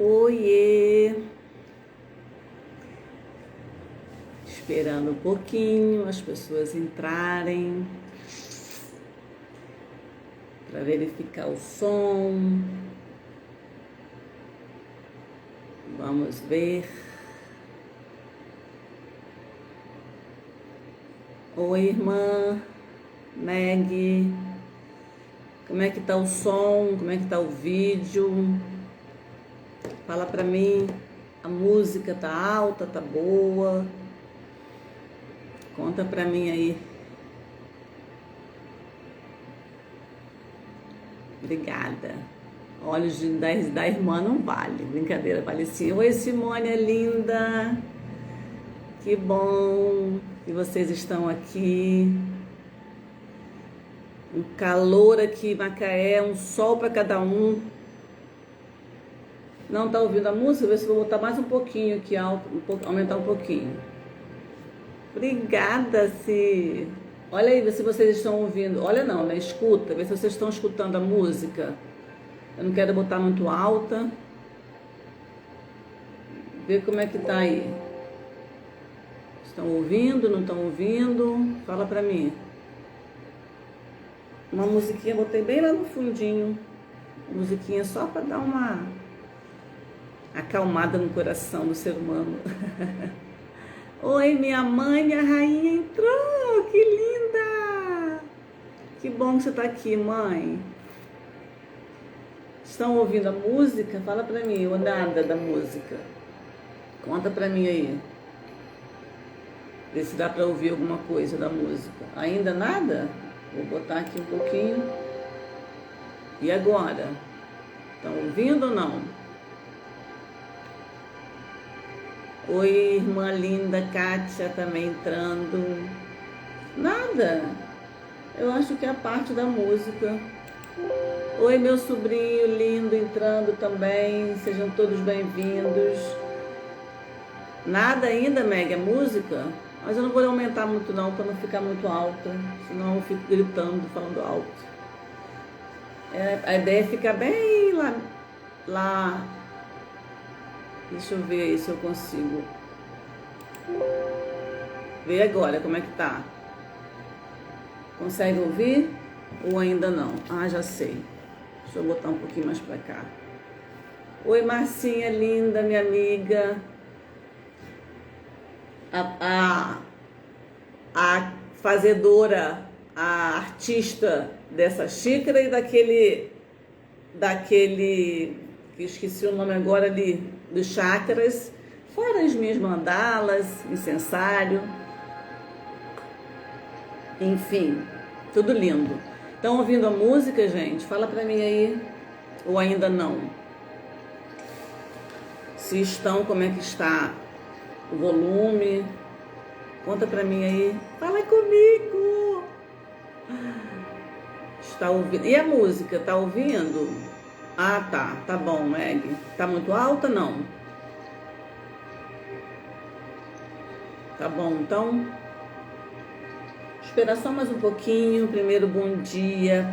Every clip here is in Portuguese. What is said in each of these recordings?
Oiê! Esperando um pouquinho as pessoas entrarem para verificar o som. Vamos ver. Oi, irmã Meg. Como é que tá o som? Como é que tá o vídeo? Fala pra mim. A música tá alta, tá boa? Conta pra mim aí. Obrigada. Olhos da irmã não vale. Brincadeira, vale sim. Oi, Simone, é linda. Que bom que vocês estão aqui. Um calor aqui em Macaé, um sol para cada um. Não tá ouvindo a música? Vê se eu vou botar mais um pouquinho aqui alto, aumentar um pouquinho. Obrigada, Si. Olha aí, vê se vocês estão ouvindo. Olha não, né? Escuta, vê se vocês estão escutando a música. Eu não quero botar muito alta. Vê como é que tá aí. Estão ouvindo, não estão ouvindo? Fala pra mim. Uma musiquinha, botei bem lá no fundinho. Musiquinha só pra dar uma acalmada no coração do ser humano. Oi, minha mãe, minha rainha entrou. Que linda! Que bom que você tá aqui, mãe. Estão ouvindo a música? Fala pra mim, ou nada da música. Conta pra mim aí. Vê se dá pra ouvir alguma coisa da música. Ainda nada? Vou botar aqui um pouquinho. E agora? Estão ouvindo ou não? Oi, irmã linda, Kátia também entrando. Nada. Eu acho que é a parte da música. Oi, meu sobrinho lindo entrando também. Sejam todos bem-vindos. Nada ainda, Meg, é música? Mas eu não vou aumentar muito não, para não ficar muito alta. Senão eu fico gritando, falando alto. A ideia é ficar bem lá. Deixa eu ver aí se eu consigo. Vê agora como é que tá. Consegue ouvir? Ou ainda não? Ah, já sei. Deixa eu botar um pouquinho mais pra cá. Oi, Marcinha linda, minha amiga. A fazedora, a artista dessa xícara e daquele que esqueci o nome agora ali, dos chakras, fora as minhas mandalas, incensário, enfim, tudo lindo. Estão ouvindo a música, gente? Fala pra mim aí, ou ainda não? Se estão, como é que está o volume? Conta pra mim aí. Fala comigo! Está ouvindo? E a música, tá ouvindo? Ah, tá. Tá bom, Meg. Tá muito alta, não? Tá bom, então. Espera só mais um pouquinho. Primeiro, bom dia.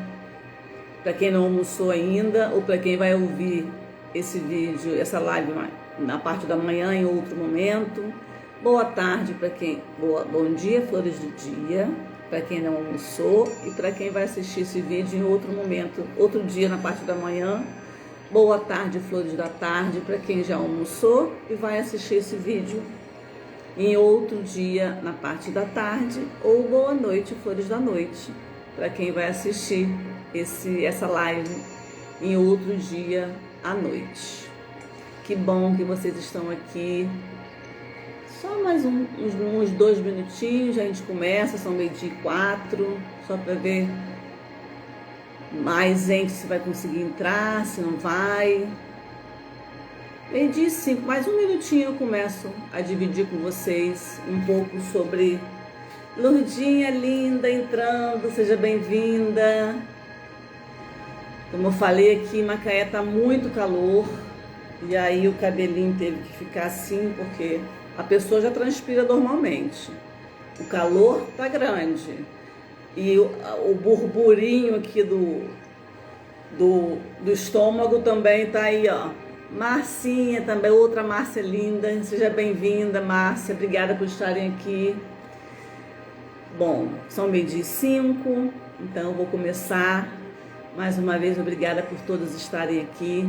Para quem não almoçou ainda, ou para quem vai ouvir esse vídeo, essa live na parte da manhã, em outro momento. Boa tarde para quem... Bom dia, flores do dia. Para quem não almoçou e para quem vai assistir esse vídeo em outro momento, outro dia na parte da manhã. Boa tarde, flores da tarde, para quem já almoçou e vai assistir esse vídeo em outro dia na parte da tarde. Ou boa noite, flores da noite, para quem vai assistir essa live em outro dia à noite. Que bom que vocês estão aqui. Só mais uns 2 minutinhos, a gente começa, são 12:04, só para ver mais gente se vai conseguir entrar, se não vai. 12:05, mais um minutinho eu começo a dividir com vocês um pouco sobre Lourdinha linda entrando, seja bem-vinda. Como eu falei aqui, em Macaé tá muito calor, e aí o cabelinho teve que ficar assim, porque a pessoa já transpira normalmente. O calor tá grande. E o burburinho aqui do estômago também tá aí, ó. Marcinha também, outra Márcia linda. Seja bem-vinda, Márcia. Obrigada por estarem aqui. Bom, são 12h05, então eu vou começar. Mais uma vez, obrigada por todos estarem aqui.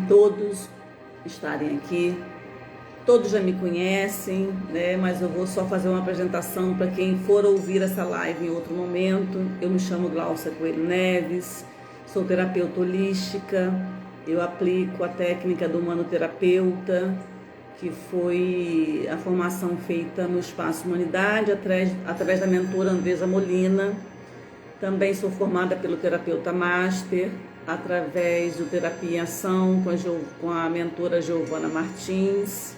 Todos já me conhecem, né? Mas eu vou só fazer uma apresentação para quem for ouvir essa live em outro momento. Eu me chamo Glaucia Coelho Neves, sou terapeuta holística. Eu aplico a técnica do humanoterapeuta, que foi a formação feita no Espaço Humanidade, através da mentora Andresa Molina. Também sou formada pelo terapeuta Master, através do Terapia em Ação, com a mentora Giovana Martins.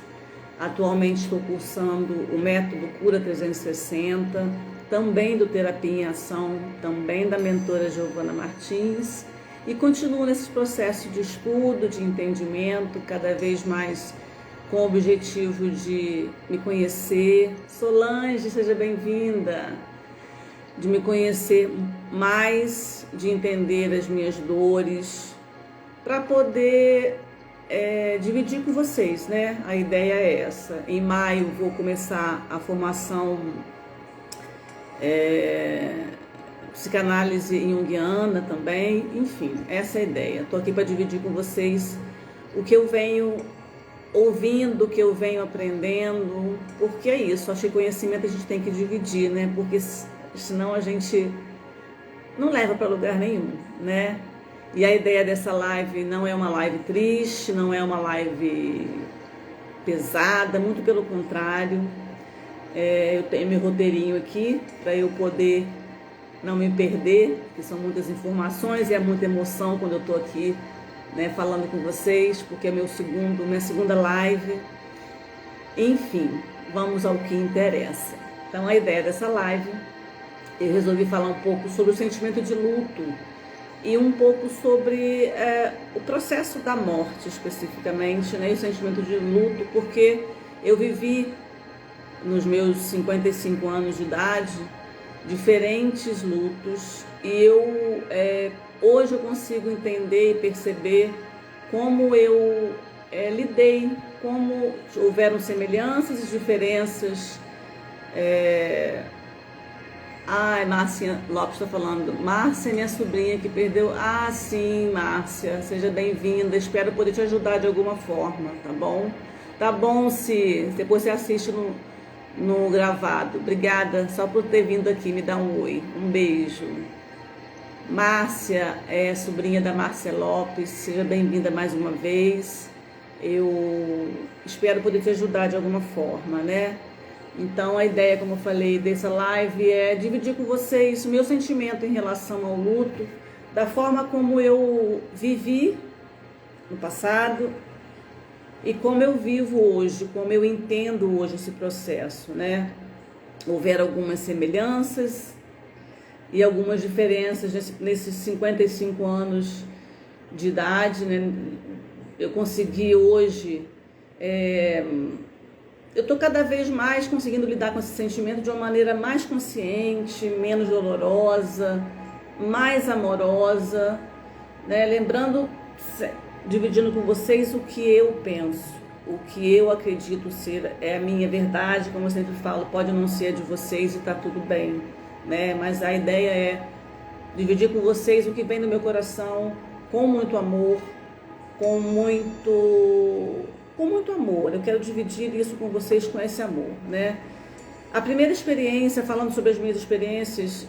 Atualmente estou cursando o método Cura 360, também do Terapia em Ação, também da mentora Giovana Martins. E continuo nesse processo de estudo, de entendimento, cada vez mais com o objetivo de me conhecer. Solange, seja bem-vinda. De me conhecer mais, de entender as minhas dores, para poder dividir com vocês, né? A ideia é essa. Em maio vou começar a formação psicanálise junguiana também, enfim, essa é a ideia. Estou aqui para dividir com vocês o que eu venho ouvindo, o que eu venho aprendendo, porque é isso, acho que conhecimento a gente tem que dividir, né? Porque senão a gente não leva para lugar nenhum, né? E a ideia dessa live não é uma live triste, não é uma live pesada, muito pelo contrário. Eu tenho meu roteirinho aqui para eu poder não me perder, porque são muitas informações e é muita emoção quando eu estou aqui, né, falando com vocês, porque é minha segunda live. Enfim, vamos ao que interessa. Então, a ideia dessa live, eu resolvi falar um pouco sobre o sentimento de luto e um pouco sobre o processo da morte, especificamente, né, e o sentimento de luto, porque eu vivi, nos meus 55 anos de idade, diferentes lutos, e hoje eu consigo entender e perceber como eu lidei, como houveram semelhanças e diferenças. Márcia Lopes está falando. Márcia, minha sobrinha que perdeu. Ah, sim, Márcia, seja bem-vinda. Espero poder te ajudar de alguma forma, tá bom? Tá bom, se depois você assiste no gravado. Obrigada só por ter vindo aqui me dar um oi. Um beijo. Márcia é sobrinha da Márcia Lopes. Seja bem-vinda mais uma vez. Eu espero poder te ajudar de alguma forma, né? Então a ideia, como eu falei, dessa live é dividir com vocês o meu sentimento em relação ao luto, da forma como eu vivi no passado e como eu vivo hoje, como eu entendo hoje esse processo, né? Houveram algumas semelhanças e algumas diferenças nesses 55 anos de idade, né? Eu consegui hoje, eu estou cada vez mais conseguindo lidar com esse sentimento de uma maneira mais consciente, menos dolorosa, mais amorosa, né? Lembrando, dividindo com vocês o que eu penso, o que eu acredito ser é a minha verdade, como eu sempre falo, pode não ser a de vocês e tá tudo bem, né? Mas a ideia é dividir com vocês o que vem do meu coração, com muito amor, com muito amor. Eu quero dividir isso com vocês com esse amor, né? A primeira experiência, falando sobre as minhas experiências,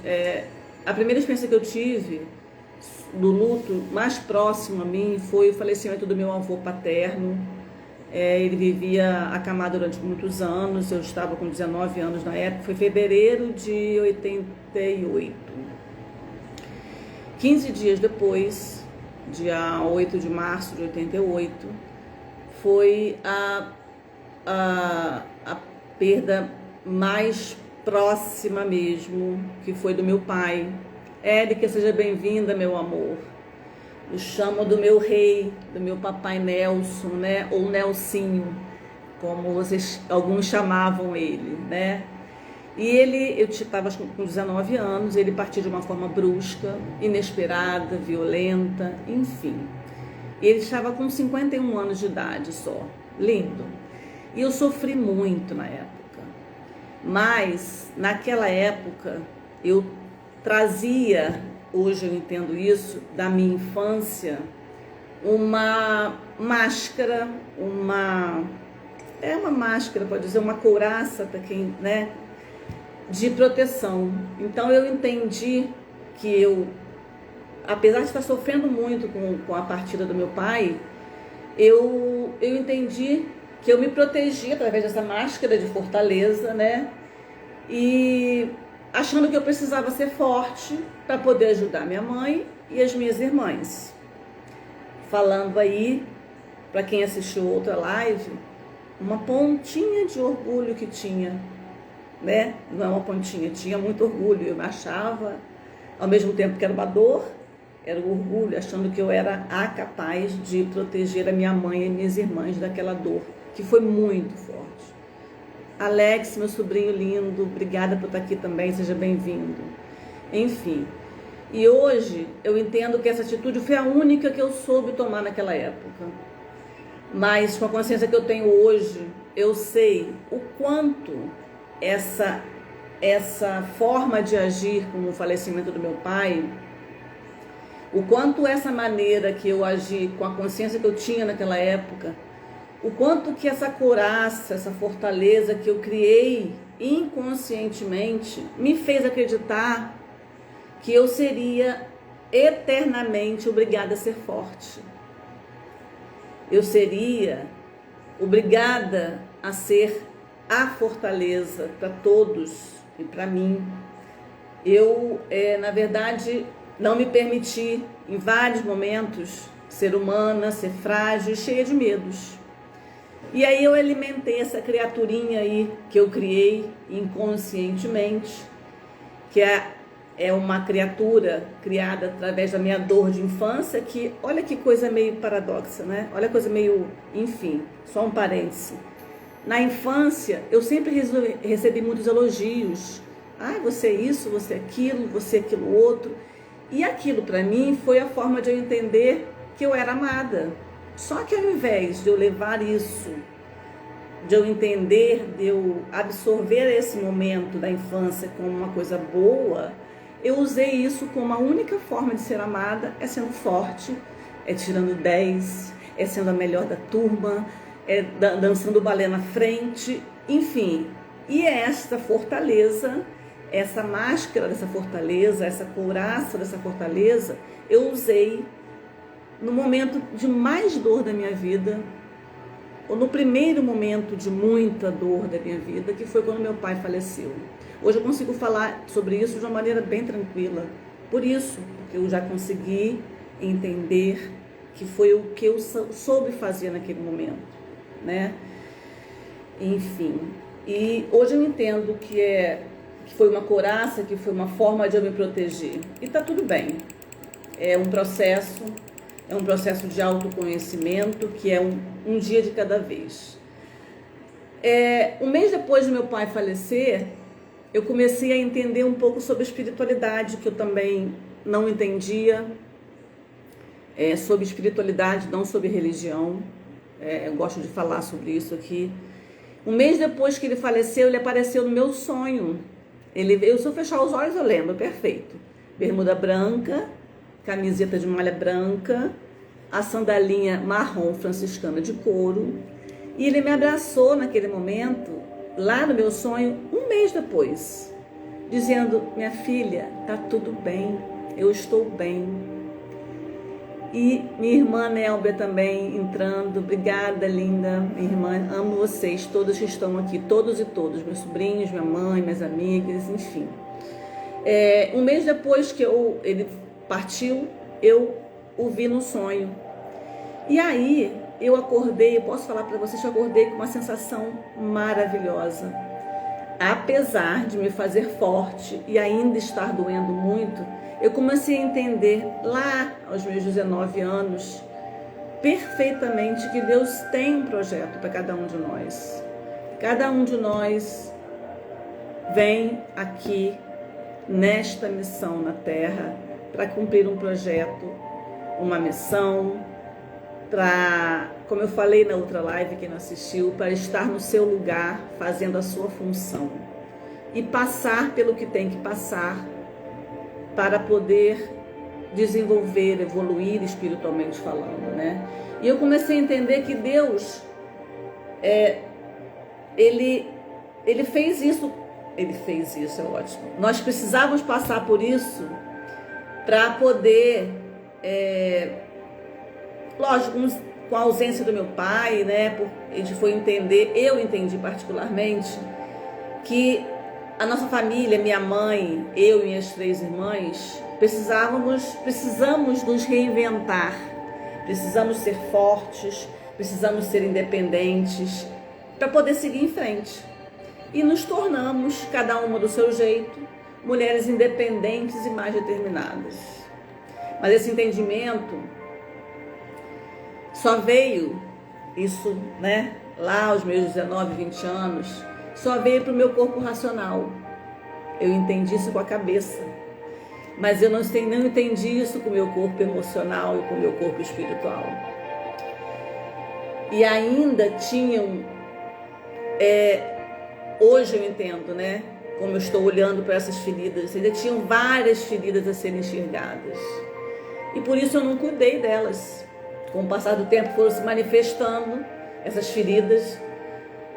a primeira experiência que eu tive do luto mais próximo a mim foi o falecimento do meu avô paterno. Ele vivia acamado durante muitos anos, eu estava com 19 anos na época, foi fevereiro de 88. 15 dias depois, dia 8 de março de 88, foi a perda mais próxima mesmo, que foi do meu pai. Érica, seja bem-vinda, meu amor. Eu chamo do meu rei, do meu papai Nelson, né? Ou Nelsinho, como alguns chamavam ele, né? E eu estava com 19 anos, ele partiu de uma forma brusca, inesperada, violenta, enfim. Ele estava com 51 anos de idade só. Lindo. E eu sofri muito na época. Mas, naquela época, eu trazia, hoje eu entendo isso, da minha infância, uma máscara, uma máscara, pode dizer, uma couraça para quem, né, de proteção. Então eu entendi que eu, apesar de estar sofrendo muito com a partida do meu pai, eu entendi que eu me protegi através dessa máscara de fortaleza, né? E achando que eu precisava ser forte para poder ajudar minha mãe e as minhas irmãs. Falando aí, para quem assistiu outra live, uma pontinha de orgulho que tinha, né? Não é uma pontinha, tinha muito orgulho. Eu me achava, ao mesmo tempo que era uma dor, era o orgulho, achando que eu era a capaz de proteger a minha mãe e minhas irmãs daquela dor, que foi muito forte. Alex, meu sobrinho lindo, obrigada por estar aqui também, seja bem-vindo. Enfim, e hoje eu entendo que essa atitude foi a única que eu soube tomar naquela época. Mas com a consciência que eu tenho hoje, eu sei o quanto essa forma de agir com o falecimento do meu pai, o quanto essa maneira que eu agi com a consciência que eu tinha naquela época, o quanto que essa couraça, essa fortaleza que eu criei inconscientemente me fez acreditar que eu seria eternamente obrigada a ser forte. Eu seria obrigada a ser a fortaleza para todos e para mim. Eu, na verdade, não me permiti, em vários momentos, ser humana, ser frágil e cheia de medos. E aí eu alimentei essa criaturinha aí que eu criei inconscientemente, que é uma criatura criada através da minha dor de infância, que olha que coisa meio paradoxa, né? Olha coisa meio, enfim, só um parêntese. Na infância, eu sempre recebi muitos elogios. Ah, você é isso, você é aquilo outro. E aquilo para mim foi a forma de eu entender que eu era amada. Só que ao invés de eu levar isso, de eu entender, de eu absorver esse momento da infância como uma coisa boa, eu usei isso como a única forma de ser amada, é sendo forte, é tirando 10, é sendo a melhor da turma, é dançando balé na frente, enfim. E esta fortaleza, essa máscara dessa fortaleza, essa couraça dessa fortaleza, eu usei no momento de mais dor da minha vida, ou no primeiro momento de muita dor da minha vida, que foi quando meu pai faleceu. Hoje eu consigo falar sobre isso de uma maneira bem tranquila. Por isso, porque eu já consegui entender que foi o que eu soube fazer naquele momento, né? Enfim, e hoje eu entendo que foi uma couraça, que foi uma forma de eu me proteger. E tá tudo bem. É um processo de autoconhecimento, que é um dia de cada vez. Um mês depois de meu pai falecer, eu comecei a entender um pouco sobre espiritualidade, que eu também não entendia, sobre espiritualidade, não sobre religião. Eu gosto de falar sobre isso aqui. Um mês depois que ele faleceu, ele apareceu no meu sonho. Se eu fechar os olhos, eu lembro, perfeito. Bermuda branca, camiseta de malha branca, a sandalinha marrom franciscana de couro. E ele me abraçou naquele momento, lá no meu sonho, um mês depois, dizendo: minha filha, tá tudo bem, eu estou bem. E minha irmã Nélbia também entrando, obrigada, linda, minha irmã, amo vocês, todos que estão aqui, todos e todos, meus sobrinhos, minha mãe, minhas amigas, enfim. Um mês depois que ele partiu, eu o vi no sonho. E aí eu acordei, eu posso falar para vocês que eu acordei com uma sensação maravilhosa. Apesar de me fazer forte e ainda estar doendo muito, eu comecei a entender lá aos meus 19 anos perfeitamente que Deus tem um projeto para cada um de nós. Cada um de nós vem aqui nesta missão na Terra para cumprir um projeto, uma missão, para, como eu falei na outra live, quem não assistiu, para estar no seu lugar, fazendo a sua função e passar pelo que tem que passar para poder desenvolver, evoluir espiritualmente falando, né? E eu comecei a entender que Deus, ele fez isso, é ótimo. Nós precisávamos passar por isso para poder, lógico, com a ausência do meu pai, né? A gente foi entender, eu entendi particularmente, que a nossa família, minha mãe, eu e minhas 3 irmãs, precisamos nos reinventar, precisamos ser fortes, precisamos ser independentes para poder seguir em frente. E nos tornamos, cada uma do seu jeito, mulheres independentes e mais determinadas. Mas esse entendimento só veio, isso, né, lá aos meus 19, 20 anos, só veio para o meu corpo racional. Eu entendi isso com a cabeça, mas eu não entendi isso com o meu corpo emocional e com o meu corpo espiritual. E ainda tinham, hoje eu entendo, né, como eu estou olhando para essas feridas, ainda tinham várias feridas a serem enxergadas. E por isso eu não cuidei delas. Com o passar do tempo foram se manifestando essas feridas,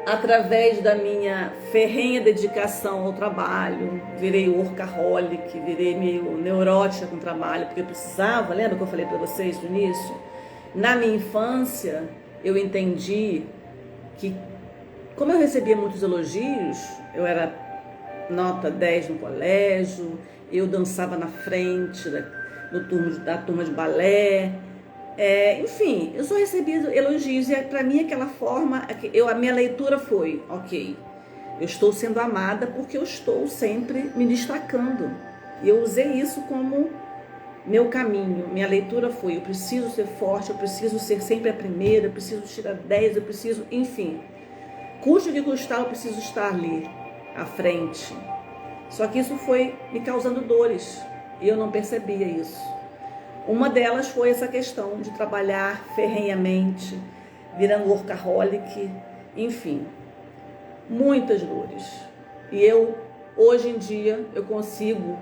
através da minha ferrenha dedicação ao trabalho. Virei workaholic, virei meio neurótica com o trabalho, porque eu precisava, lembra que eu falei para vocês no início? Na minha infância, eu entendi que, como eu recebia muitos elogios, eu era nota 10 no colégio, eu dançava na frente da turma de balé, enfim, eu só recebia elogios, e para mim aquela forma, a minha leitura foi, ok, eu estou sendo amada porque eu estou sempre me destacando, e eu usei isso como meu caminho. Minha leitura foi, eu preciso ser forte, eu preciso ser sempre a primeira, eu preciso tirar 10, eu preciso, enfim, custe o que custar, eu preciso estar ali, à frente. Só que isso foi me causando dores, e eu não percebia isso. Uma delas foi essa questão de trabalhar ferrenhamente, virando workaholic, enfim, muitas dores. E hoje em dia, eu consigo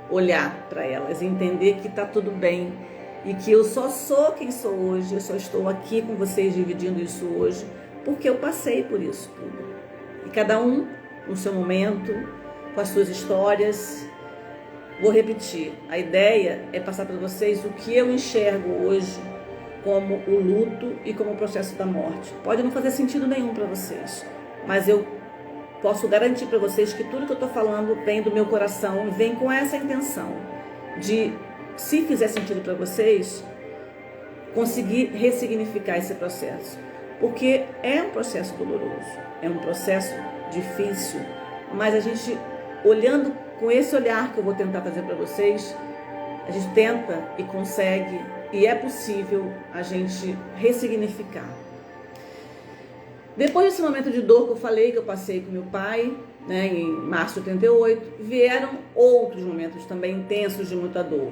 olhar para elas e entender que está tudo bem e que eu só sou quem sou hoje, eu só estou aqui com vocês dividindo isso hoje, porque eu passei por isso tudo. E cada um no seu momento, com as suas histórias. Vou repetir, a ideia é passar para vocês o que eu enxergo hoje como o luto e como o processo da morte. Pode não fazer sentido nenhum para vocês, mas eu posso garantir para vocês que tudo que eu estou falando vem do meu coração, vem com essa intenção de, se fizer sentido para vocês, conseguir ressignificar esse processo. Porque é um processo doloroso, é um processo difícil, mas a gente, olhando com esse olhar que eu vou tentar fazer para vocês, a gente tenta e consegue, e é possível a gente ressignificar. Depois desse momento de dor que eu falei, que eu passei com meu pai, né, em março de 88, vieram outros momentos também intensos de muita dor.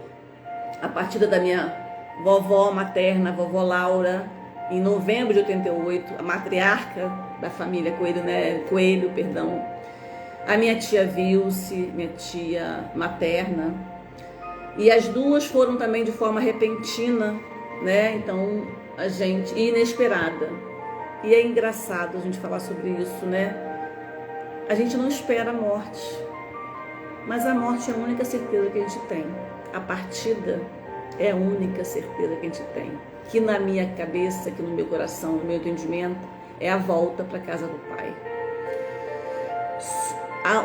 A partida da minha vovó materna, a vovó Laura, em novembro de 88, a matriarca da família Coelho, a minha tia Vilce, minha tia materna, e as duas foram também de forma repentina, né? Então, a gente, inesperada. E é engraçado a gente falar sobre isso, né? A gente não espera a morte, mas a morte é a única certeza que a gente tem. A partida é a única certeza que a gente tem. Que na minha cabeça, que no meu coração, no meu entendimento, é a volta para a casa do Pai.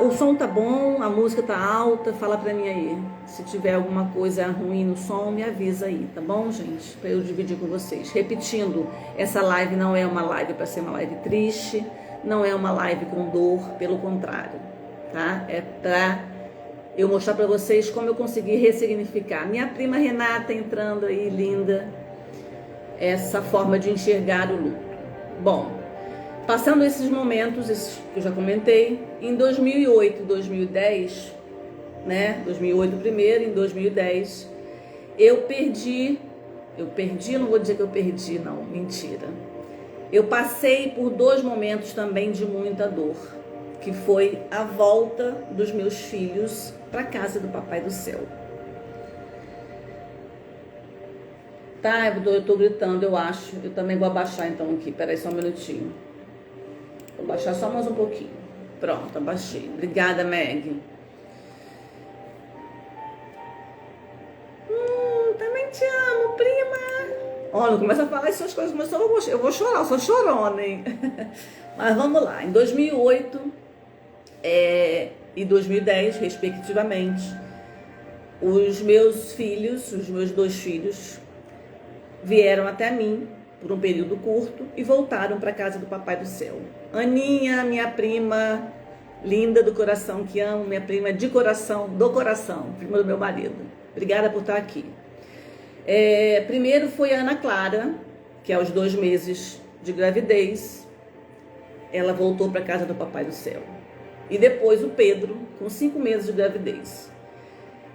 O som tá bom, a música tá alta, fala pra mim aí. Se tiver alguma coisa ruim no som, me avisa aí, tá bom, gente? Pra eu dividir com vocês. Repetindo, essa live não é uma live para ser uma live triste, não é uma live com dor, pelo contrário, tá? É pra eu mostrar pra vocês como eu consegui ressignificar. Minha prima Renata entrando aí, linda, essa forma de enxergar o luto. Bom, passando esses momentos, esses que eu já comentei, em 2008 e 2010, né? 2008 primeiro, em 2010, eu perdi Eu perdi, eu não vou dizer que eu perdi, não, mentira. Eu passei por 2 momentos também de muita dor, que foi a volta dos meus filhos para a casa do Papai do Céu. Tá, eu tô gritando, eu acho. Eu também vou abaixar então aqui. Peraí só um minutinho. Vou baixar só mais um pouquinho. Pronto, abaixei. Obrigada, Meg. Também te amo, prima. Olha, não começa a falar essas coisas, mas eu vou chorar, eu sou chorona, hein? Mas vamos lá. Em 2008 e 2010, respectivamente, os meus 2 filhos, vieram até mim por um período curto e voltaram para a casa do Papai do Céu. Aninha, minha prima linda do coração, que amo, minha prima de coração, do coração, prima do meu marido. Obrigada por estar aqui. Primeiro foi a Ana Clara, que aos 2 meses de gravidez, ela voltou para a casa do Papai do Céu. E depois o Pedro, com 5 meses de gravidez.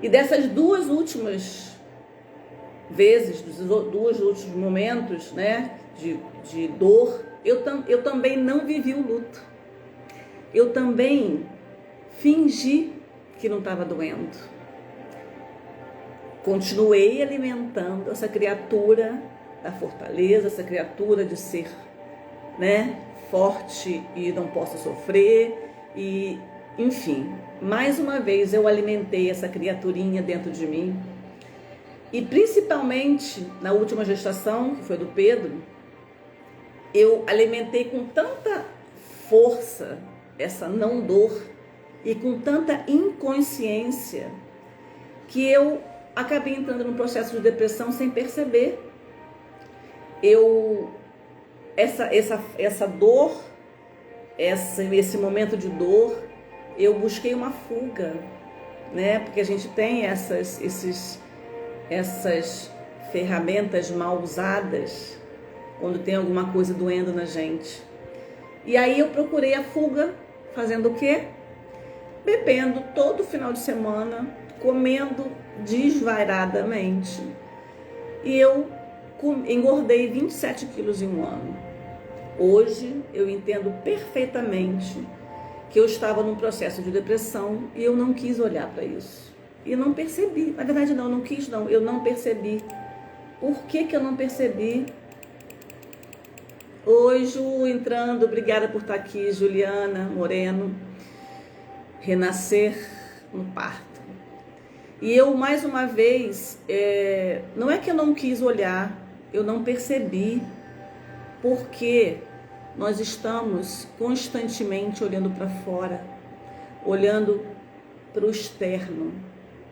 E dessas 2 últimas vezes, dos 2 últimos momentos, né, de dor, eu também não vivi o luto. Eu também fingi que não estava doendo. Continuei alimentando essa criatura da fortaleza, essa criatura de ser, né, forte e não posso sofrer, e enfim, mais uma vez eu alimentei essa criaturinha dentro de mim. E principalmente na última gestação, que foi do Pedro, eu alimentei com tanta força essa não dor e com tanta inconsciência que eu acabei entrando num processo de depressão sem perceber. Essa dor, esse momento de dor, eu busquei uma fuga, né? Porque a gente tem essas ferramentas mal usadas quando tem alguma coisa doendo na gente. E aí eu procurei a fuga, fazendo o quê? Bebendo todo final de semana, comendo desvairadamente. E eu engordei 27 quilos em 1 ano. Hoje eu entendo perfeitamente que eu estava num processo de depressão e eu não quis olhar para isso. E não percebi. Na verdade, não quis, não. Eu não percebi. Por que eu não percebi? Oi, Ju, entrando. Obrigada por estar aqui, Juliana Moreno. Renascer no parto. E eu, mais uma vez, não é que eu não quis olhar, eu não percebi. Porque nós estamos constantemente olhando para fora, olhando para o externo.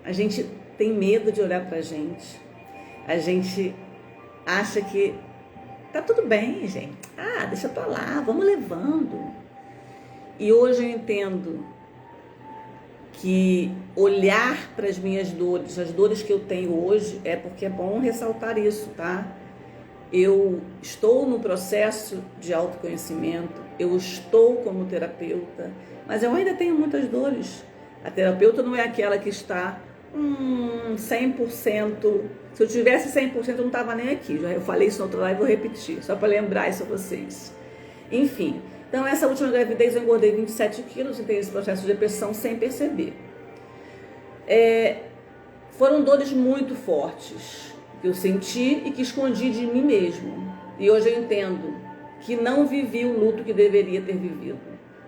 A gente tem medo de olhar para a gente. A gente acha que tá tudo bem, gente. Deixa pra lá, vamos levando. E hoje eu entendo que olhar para as minhas dores, as dores que eu tenho hoje, porque é bom ressaltar isso, tá? Eu estou no processo de autoconhecimento, eu estou como terapeuta, mas eu ainda tenho muitas dores. A terapeuta não é aquela que está 100%. Se eu tivesse 100%, eu não estava nem aqui. Eu falei isso na outra live e vou repetir, só para lembrar isso a vocês. Enfim, então essa última gravidez eu engordei 27 quilos e tenho esse processo de depressão sem perceber. Foram dores muito fortes que eu senti e que escondi de mim mesmo. E hoje eu entendo que não vivi o luto que deveria ter vivido.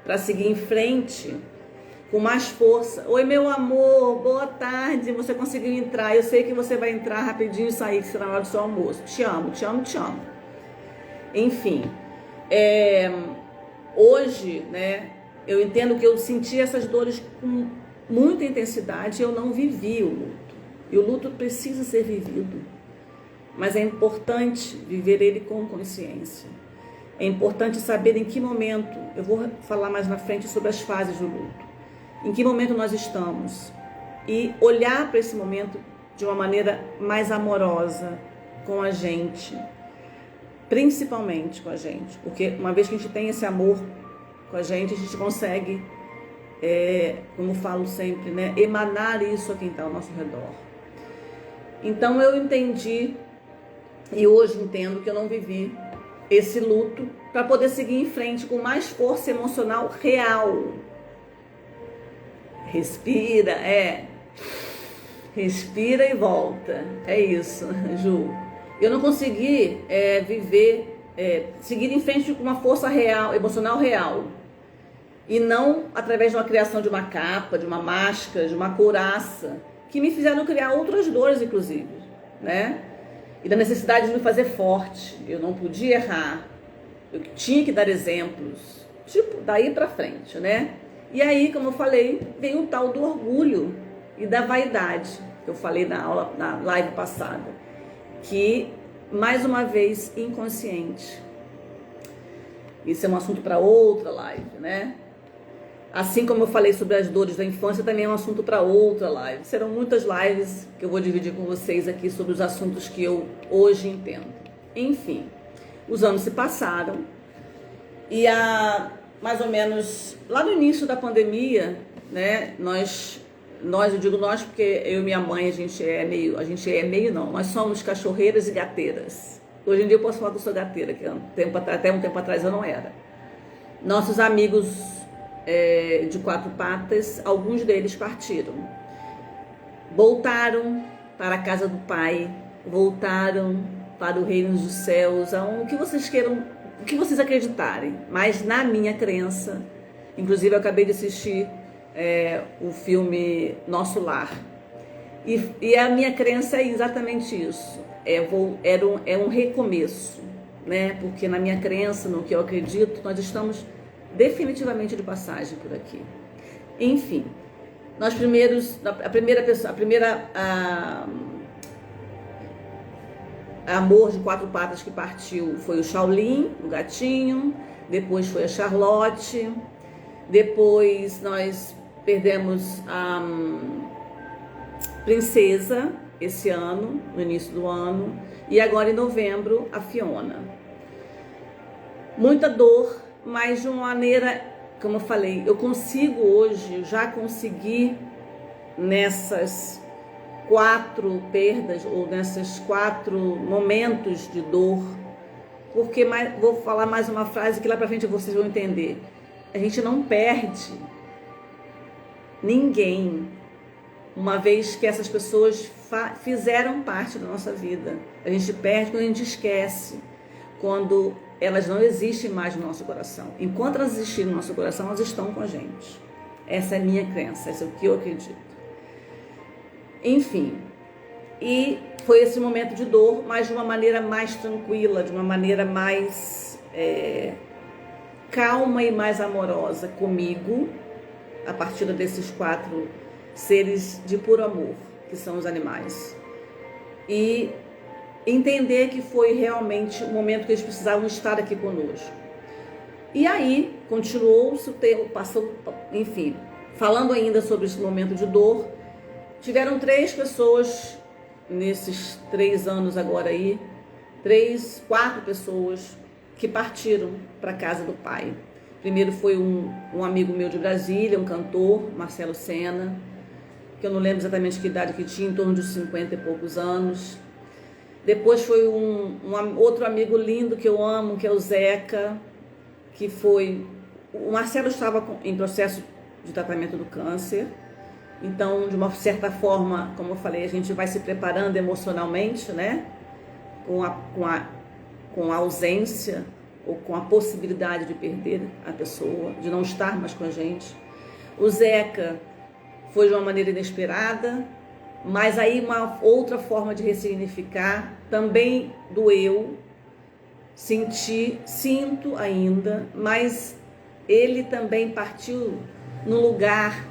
Para seguir em frente com mais força. Oi, meu amor, boa tarde. Você conseguiu entrar. Eu sei que você vai entrar rapidinho e sair, que será na hora do seu almoço. Te amo, te amo, te amo. Enfim, hoje, né, eu entendo que eu senti essas dores com muita intensidade e eu não vivi o luto. E o luto precisa ser vivido. Mas é importante viver ele com consciência. É importante saber em que momento, eu vou falar mais na frente sobre as fases do luto, em que momento nós estamos e olhar para esse momento de uma maneira mais amorosa com a gente, principalmente com a gente, porque uma vez que a gente tem esse amor com a gente consegue, como falo sempre, né, emanar isso a quem está ao nosso redor. Então eu entendi E hoje entendo que eu não vivi esse luto para poder seguir em frente com mais força emocional real. Respira, respira e volta. É isso, Ju. Eu não consegui seguir em frente com uma força real, emocional real. E não através de uma criação de uma capa, de uma máscara, de uma couraça, que me fizeram criar outras dores, inclusive, né? E da necessidade de me fazer forte. Eu não podia errar. Eu tinha que dar exemplos. Tipo, daí pra frente, né? E aí, como eu falei, vem o tal do orgulho e da vaidade, que eu falei na live passada. Que, mais uma vez, inconsciente. Isso é um assunto para outra live, né? Assim como eu falei sobre as dores da infância, também é um assunto para outra live. Serão muitas lives que eu vou dividir com vocês aqui sobre os assuntos que eu hoje entendo. Enfim, os anos se passaram e mais ou menos lá no início da pandemia, né, eu digo nós porque eu e minha mãe, nós somos cachorreiras e gateiras. Hoje em dia eu posso falar que eu sou gateira, que até um tempo atrás eu não era. Nossos amigos de 4 patas, alguns deles partiram. Voltaram para a casa do Pai, voltaram para o reino dos céus, o que vocês queiram, o que vocês acreditarem. Mas na minha crença, inclusive eu acabei de assistir o filme Nosso Lar. E a minha crença é exatamente isso. É um recomeço, né? Porque na minha crença, no que eu acredito, nós estamos definitivamente de passagem por aqui. Enfim, nós amor de 4 patas que partiu foi o Shaolin, o gatinho, depois foi a Charlotte, depois nós perdemos a Princesa esse ano, no início do ano, e agora em novembro a Fiona. Muita dor, mas de uma maneira, como eu falei, eu já consegui nessas 4 perdas ou nesses 4 momentos de dor, porque vou falar mais uma frase que lá pra frente vocês vão entender. A gente não perde ninguém, uma vez que essas pessoas fizeram parte da nossa vida. A gente perde quando a gente esquece, quando elas não existem mais no nosso coração. Enquanto elas existirem no nosso coração, elas estão com a gente. Essa é a minha crença, essa é o que eu acredito. Enfim, e foi esse momento de dor, mas de uma maneira mais tranquila, de uma maneira mais calma e mais amorosa comigo, a partir desses 4 seres de puro amor, que são os animais. E entender que foi realmente o momento que eles precisavam estar aqui conosco. E aí, continuou-se o tempo, passou, enfim, falando ainda sobre esse momento de dor, tiveram 3 pessoas nesses 3 anos agora aí, 4 pessoas que partiram para a casa do Pai. Primeiro foi um amigo meu de Brasília, um cantor, Marcelo Sena, que eu não lembro exatamente que idade que tinha, em torno de 50 e poucos anos. Depois foi outro amigo lindo que eu amo, que é o Zeca, que foi... O Marcelo estava em processo de tratamento do câncer, então, de uma certa forma, como eu falei, a gente vai se preparando emocionalmente, né? Com a ausência ou com a possibilidade de perder a pessoa, de não estar mais com a gente. O Zeca foi de uma maneira inesperada, mas aí uma outra forma de ressignificar, também doeu, sinto ainda, mas ele também partiu num lugar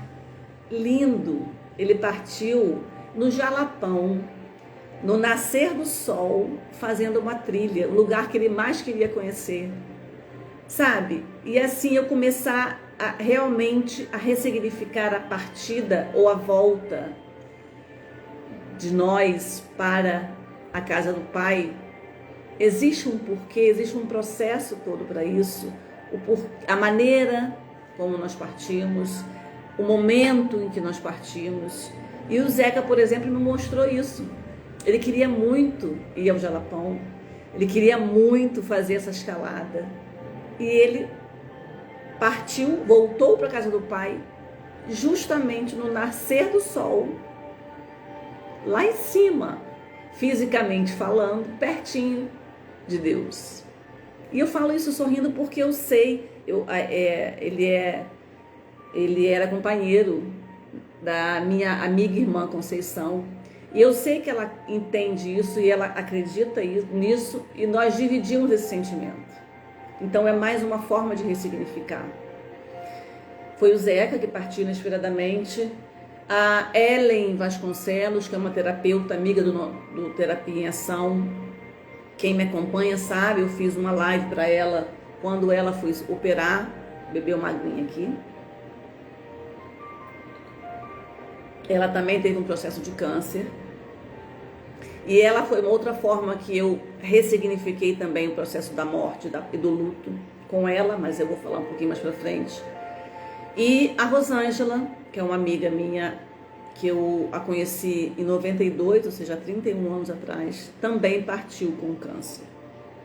lindo, ele partiu no Jalapão, no nascer do sol, fazendo uma trilha, o lugar que ele mais queria conhecer, sabe? E assim eu começar realmente a ressignificar a partida ou a volta de nós para a casa do Pai. Existe um porquê, existe um processo todo para isso, a maneira como nós partimos, o momento em que nós partimos. E o Zeca, por exemplo, me mostrou isso. Ele queria muito ir ao Jalapão, ele queria muito fazer essa escalada. E ele partiu, voltou para a casa do pai, justamente no nascer do sol, lá em cima, fisicamente falando, pertinho de Deus. E eu falo isso sorrindo porque eu sei, ele era companheiro da minha amiga irmã Conceição, e eu sei que ela entende isso e ela acredita nisso, e nós dividimos esse sentimento. Então é mais uma forma de ressignificar. Foi o Zeca que partiu inesperadamente, a Ellen Vasconcelos, que é uma terapeuta amiga do Terapia em Ação. Quem me acompanha sabe, eu fiz uma live para ela quando ela foi operar, bebeu uma aguinha aqui. Ela também teve um processo de câncer. E ela foi uma outra forma que eu ressignifiquei também o processo da morte e do luto com ela, mas eu vou falar um pouquinho mais pra frente. E a Rosângela, que é uma amiga minha, que eu a conheci em 92, ou seja, há 31 anos atrás, também partiu com câncer.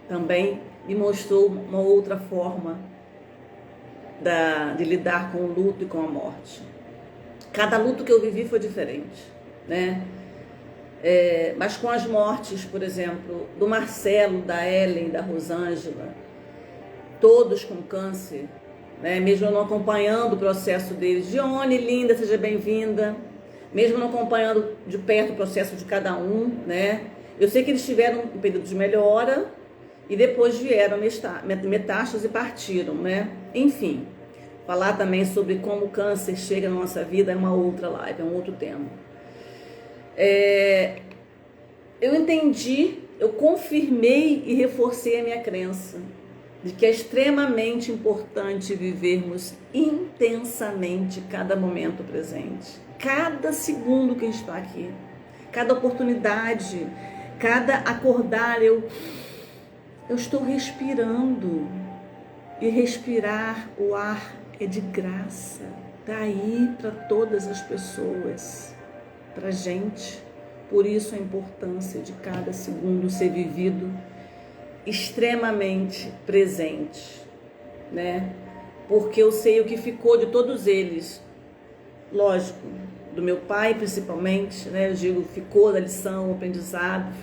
Também me mostrou uma outra forma de lidar com o luto e com a morte. Cada luto que eu vivi foi diferente, né? Mas com as mortes, por exemplo, do Marcelo, da Ellen, da Rosângela, todos com câncer, né? Mesmo eu não acompanhando o processo deles, Dione, linda, seja bem-vinda, mesmo não acompanhando de perto o processo de cada um, né? Eu sei que eles tiveram um período de melhora e depois vieram metástases e partiram, né? Enfim, falar também sobre como o câncer chega na nossa vida é uma outra live, é um outro tema. Eu entendi, eu confirmei e reforcei a minha crença de que é extremamente importante vivermos intensamente cada momento presente, cada segundo que está aqui, cada oportunidade, cada acordar, eu estou respirando, e respirar o ar é de graça, tá aí para todas as pessoas, para gente. Por isso a importância de cada segundo ser vivido extremamente presente, né? Porque eu sei o que ficou de todos eles, lógico, do meu pai principalmente, né? Eu digo, ficou da lição, o aprendizado,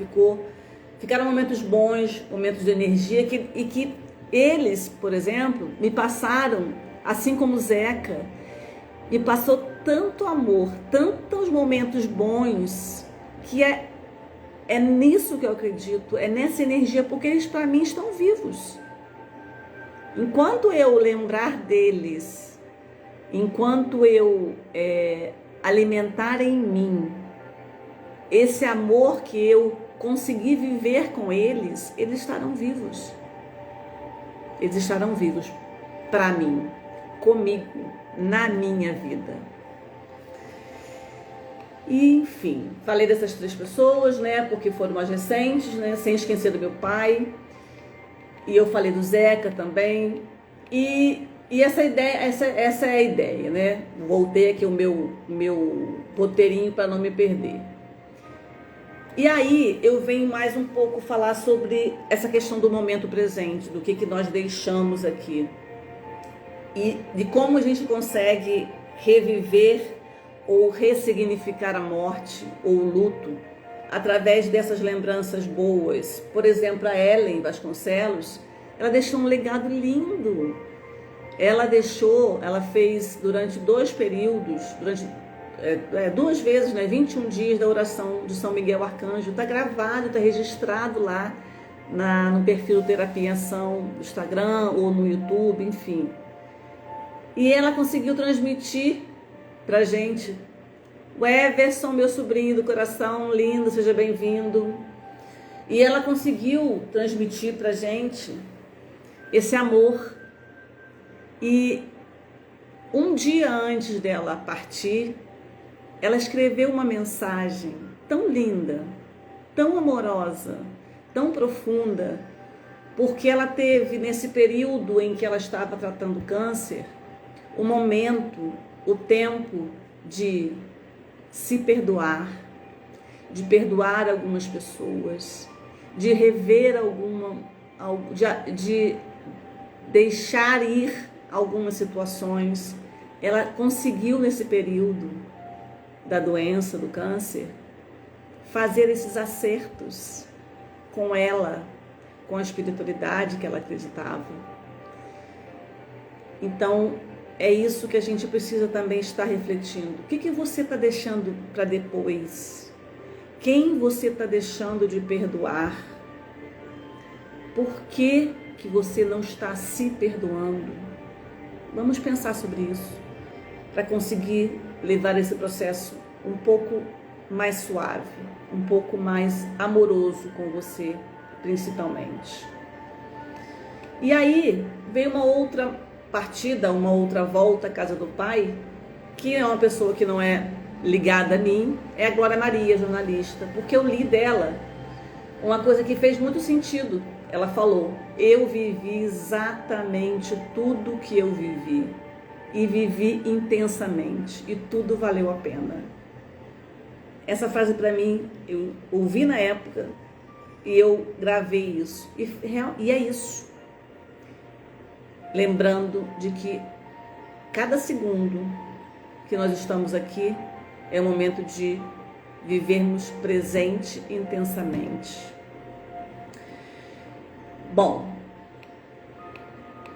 ficaram momentos bons, momentos de energia e que eles, por exemplo, me passaram, assim como o Zeca, me passou tanto amor, tantos momentos bons, que é nisso que eu acredito, é nessa energia, porque eles para mim estão vivos. Enquanto eu lembrar deles, enquanto eu alimentar em mim esse amor que eu consegui viver com eles, eles estarão vivos. Eles estarão vivos para mim, comigo, na minha vida. E, enfim, falei dessas 3 pessoas, né, porque foram as recentes, né, sem esquecer do meu pai. E eu falei do Zeca também. E essa é a ideia, né? Voltei aqui o meu roteirinho para não me perder. E aí eu venho mais um pouco falar sobre essa questão do momento presente, do que nós deixamos aqui. E de como a gente consegue reviver ou ressignificar a morte ou o luto através dessas lembranças boas. Por exemplo, a Ellen Vasconcelos, ela deixou um legado lindo. Ela fez durante 2 períodos, durante 2 vezes, né, 21 dias da oração de São Miguel Arcanjo. Está gravado, está registrado lá no perfil Terapia em Ação do Instagram ou no YouTube, enfim. E ela conseguiu transmitir pra gente. O Everson, meu sobrinho do coração, lindo, seja bem-vindo. E ela conseguiu transmitir pra gente esse amor. E um dia antes dela partir, ela escreveu uma mensagem tão linda, tão amorosa, tão profunda, porque ela teve, nesse período em que ela estava tratando câncer, o momento, o tempo de se perdoar de perdoar algumas pessoas, de rever de deixar ir algumas situações. Ela conseguiu, nesse período da doença, do câncer, fazer esses acertos com ela, com a espiritualidade que ela acreditava. Então, é isso que a gente precisa também estar refletindo. O que você está deixando para depois? Quem você está deixando de perdoar? Por que você não está se perdoando? Vamos pensar sobre isso, para conseguir levar esse processo um pouco mais suave, um pouco mais amoroso com você, principalmente. E aí veio uma outra partida, uma outra volta à casa do pai, que é uma pessoa que não é ligada a mim, é a Glória Maria, jornalista, porque eu li dela uma coisa que fez muito sentido. Ela falou: eu vivi exatamente tudo que eu vivi, e vivi intensamente, e tudo valeu a pena. Essa frase, para mim, eu ouvi na época e eu gravei isso, e é isso. Lembrando de que cada segundo que nós estamos aqui é o momento de vivermos presente intensamente. Bom,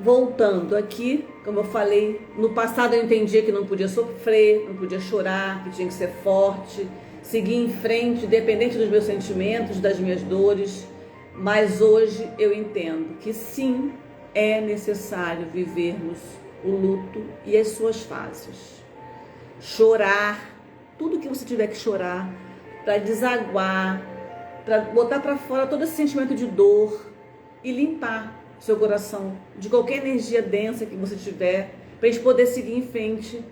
voltando aqui, como eu falei, no passado eu entendia que não podia sofrer, não podia chorar, que tinha que ser forte, seguir em frente, independente dos meus sentimentos, das minhas dores, mas hoje eu entendo que sim, é necessário vivermos o luto e as suas fases. Chorar, tudo que você tiver que chorar, para desaguar, para botar para fora todo esse sentimento de dor e limpar seu coração de qualquer energia densa que você tiver, para a gente poder seguir em frente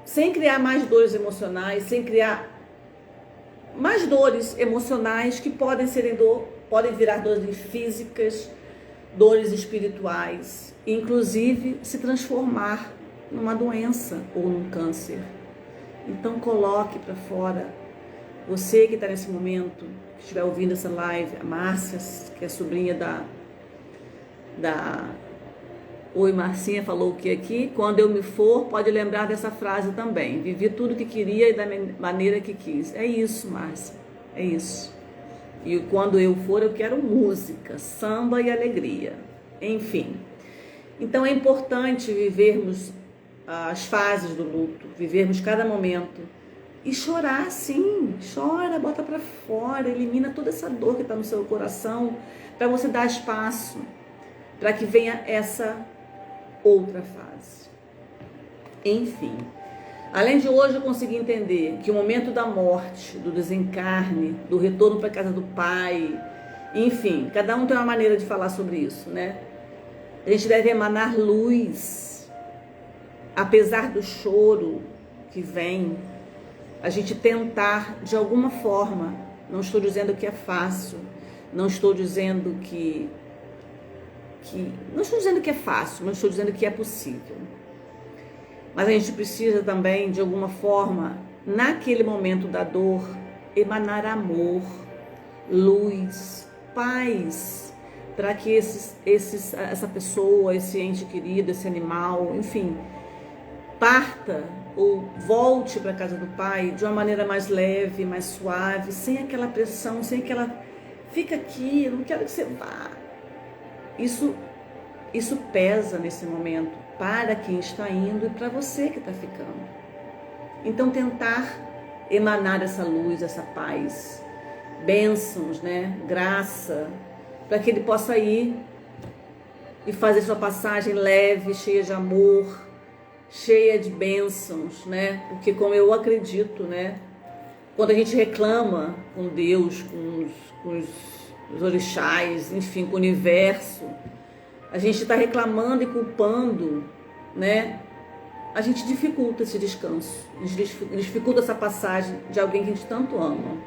sem criar mais dores emocionais, sem criar mais dores emocionais que podem virar dores físicas, dores espirituais, inclusive se transformar numa doença ou num câncer. Então coloque para fora. Você que está nesse momento, que estiver ouvindo essa live, a Márcia, que é sobrinha da Oi, Marcinha falou o que aqui? Quando eu me for, pode lembrar dessa frase também. Vivi tudo que queria e da maneira que quis. É isso, Márcia, é isso. E quando eu for, eu quero música, samba e alegria. Enfim. Então é importante vivermos as fases do luto, vivermos cada momento. E chorar, sim. Chora, bota pra fora, elimina toda essa dor que está no seu coração, para você dar espaço, para que venha essa outra fase. Enfim. Além de hoje eu conseguir entender que o momento da morte, do desencarne, do retorno para a casa do pai, enfim, cada um tem uma maneira de falar sobre isso, né? A gente deve emanar luz, apesar do choro que vem, a gente tentar de alguma forma, não estou dizendo que é fácil, não estou dizendo que é fácil, mas estou dizendo que é possível. Mas a gente precisa também, de alguma forma, naquele momento da dor, emanar amor, luz, paz, para que essa pessoa, esse ente querido, esse animal, enfim, parta ou volte para a casa do pai de uma maneira mais leve, mais suave, sem aquela pressão, sem aquela... Fica aqui, eu não quero que você vá. Isso pesa nesse momento para quem está indo e para você que está ficando. Então tentar emanar essa luz, essa paz, bênçãos, né? Graça, para que ele possa ir e fazer sua passagem leve, cheia de amor, cheia de bênçãos, né? Porque como eu acredito, né? Quando a gente reclama com Deus, com os orixás, enfim, com o universo, a gente está reclamando e culpando, né? A gente dificulta esse descanso, a gente dificulta essa passagem de alguém que a gente tanto ama.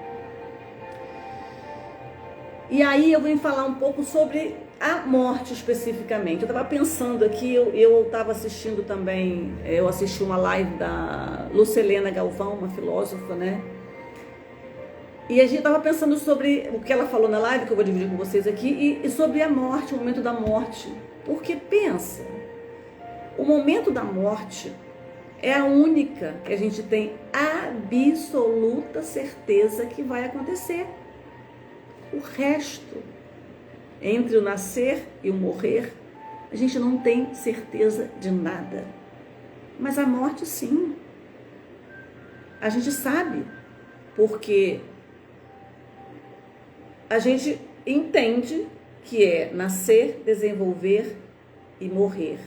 E aí eu vim falar um pouco sobre a morte especificamente. Eu estava pensando aqui, eu estava assistindo também, eu assisti uma live da Lucelena Galvão, uma filósofa, né? E a gente estava pensando sobre o que ela falou na live, que eu vou dividir com vocês aqui, e sobre a morte, o momento da morte. Porque pensa, o momento da morte é a única que a gente tem absoluta certeza que vai acontecer. O resto, entre o nascer e o morrer, a gente não tem certeza de nada. Mas a morte, sim. A gente sabe, porque a gente entende que é nascer, desenvolver e morrer.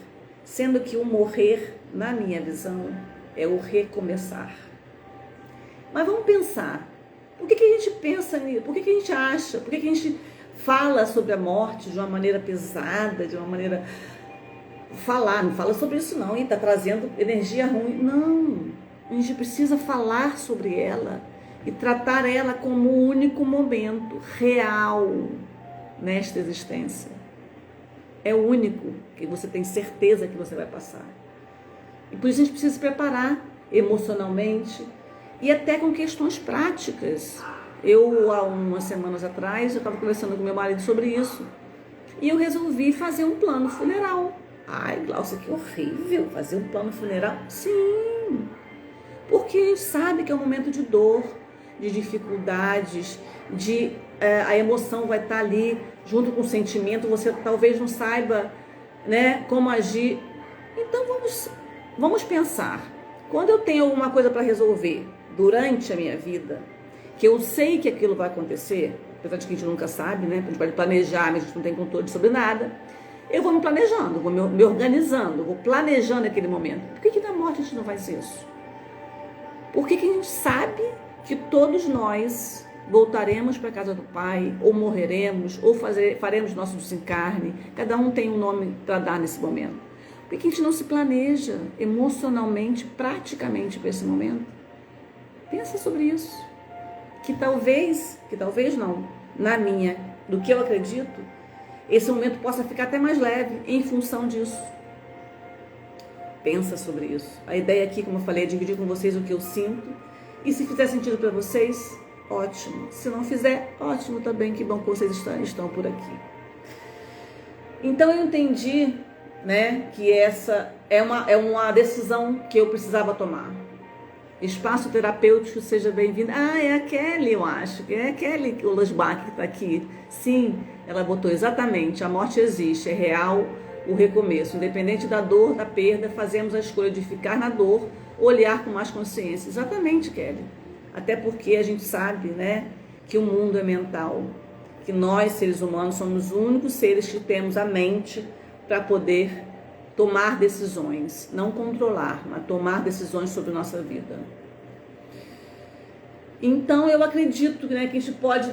Sendo que o morrer, na minha visão, é o recomeçar. Mas vamos pensar, por que a gente pensa nisso? Por que a gente acha? Por que a gente fala sobre a morte de uma maneira pesada, de uma maneira... não fala sobre isso não, e está trazendo energia ruim. Não, a gente precisa falar sobre ela e tratar ela como o único momento real nesta existência. É o único que você tem certeza que você vai passar. E por isso a gente precisa se preparar emocionalmente e até com questões práticas. Eu, há umas semanas atrás, eu estava conversando com meu marido sobre isso. E eu resolvi fazer um plano funeral. Ai, Glaucia, que horrível fazer um plano funeral. Sim, porque sabe que é um momento de dor, de dificuldades, a emoção vai estar ali junto com o sentimento, você talvez não saiba, né, como agir. Então vamos pensar, quando eu tenho alguma coisa para resolver durante a minha vida, que eu sei que aquilo vai acontecer, apesar de que a gente nunca sabe, né, a gente pode planejar, mas a gente não tem controle sobre nada, eu vou me planejando, vou me organizando, vou planejando aquele momento. Por que na morte a gente não faz isso? Porque a gente sabe que todos nós voltaremos para a casa do Pai, ou morreremos, ou faremos nosso desencarne. Cada um tem um nome para dar nesse momento. Por que a gente não se planeja emocionalmente, praticamente para esse momento? Pensa sobre isso. Que talvez não, do que eu acredito, esse momento possa ficar até mais leve em função disso. Pensa sobre isso. A ideia aqui, como eu falei, é dividir com vocês o que eu sinto. E se fizer sentido para vocês, ótimo. Se não fizer, ótimo também. Que bom que vocês estão por aqui. Então eu entendi, né, que essa é uma decisão que eu precisava tomar. Espaço terapêutico, seja bem-vinda. Ah, é a Kelly, eu acho. É a Kelly Olasbach que está aqui. Sim, ela botou exatamente. A morte existe, é real o recomeço. Independente da dor, da perda, fazemos a escolha de ficar na dor, olhar com mais consciência. Exatamente, Kelly. Até porque a gente sabe, né, que o mundo é mental. Que nós, seres humanos, somos os únicos seres que temos a mente para poder tomar decisões, não controlar, mas tomar decisões sobre nossa vida. Então eu acredito, né, que a gente pode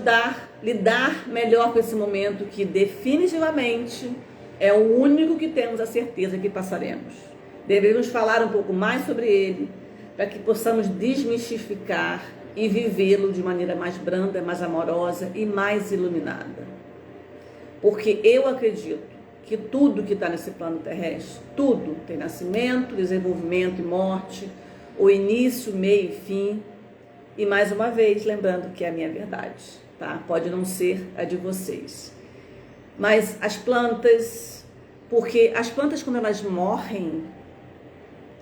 lidar melhor com esse momento que definitivamente é o único que temos a certeza que passaremos. Devemos falar um pouco mais sobre ele para que possamos desmistificar e vivê-lo de maneira mais branda, mais amorosa e mais iluminada. Porque eu acredito que tudo que está nesse plano terrestre, tudo tem nascimento, desenvolvimento e morte, o início, meio e fim. E mais uma vez, lembrando que é a minha verdade, tá? Pode não ser a de vocês. Mas as plantas, porque as plantas quando elas morrem,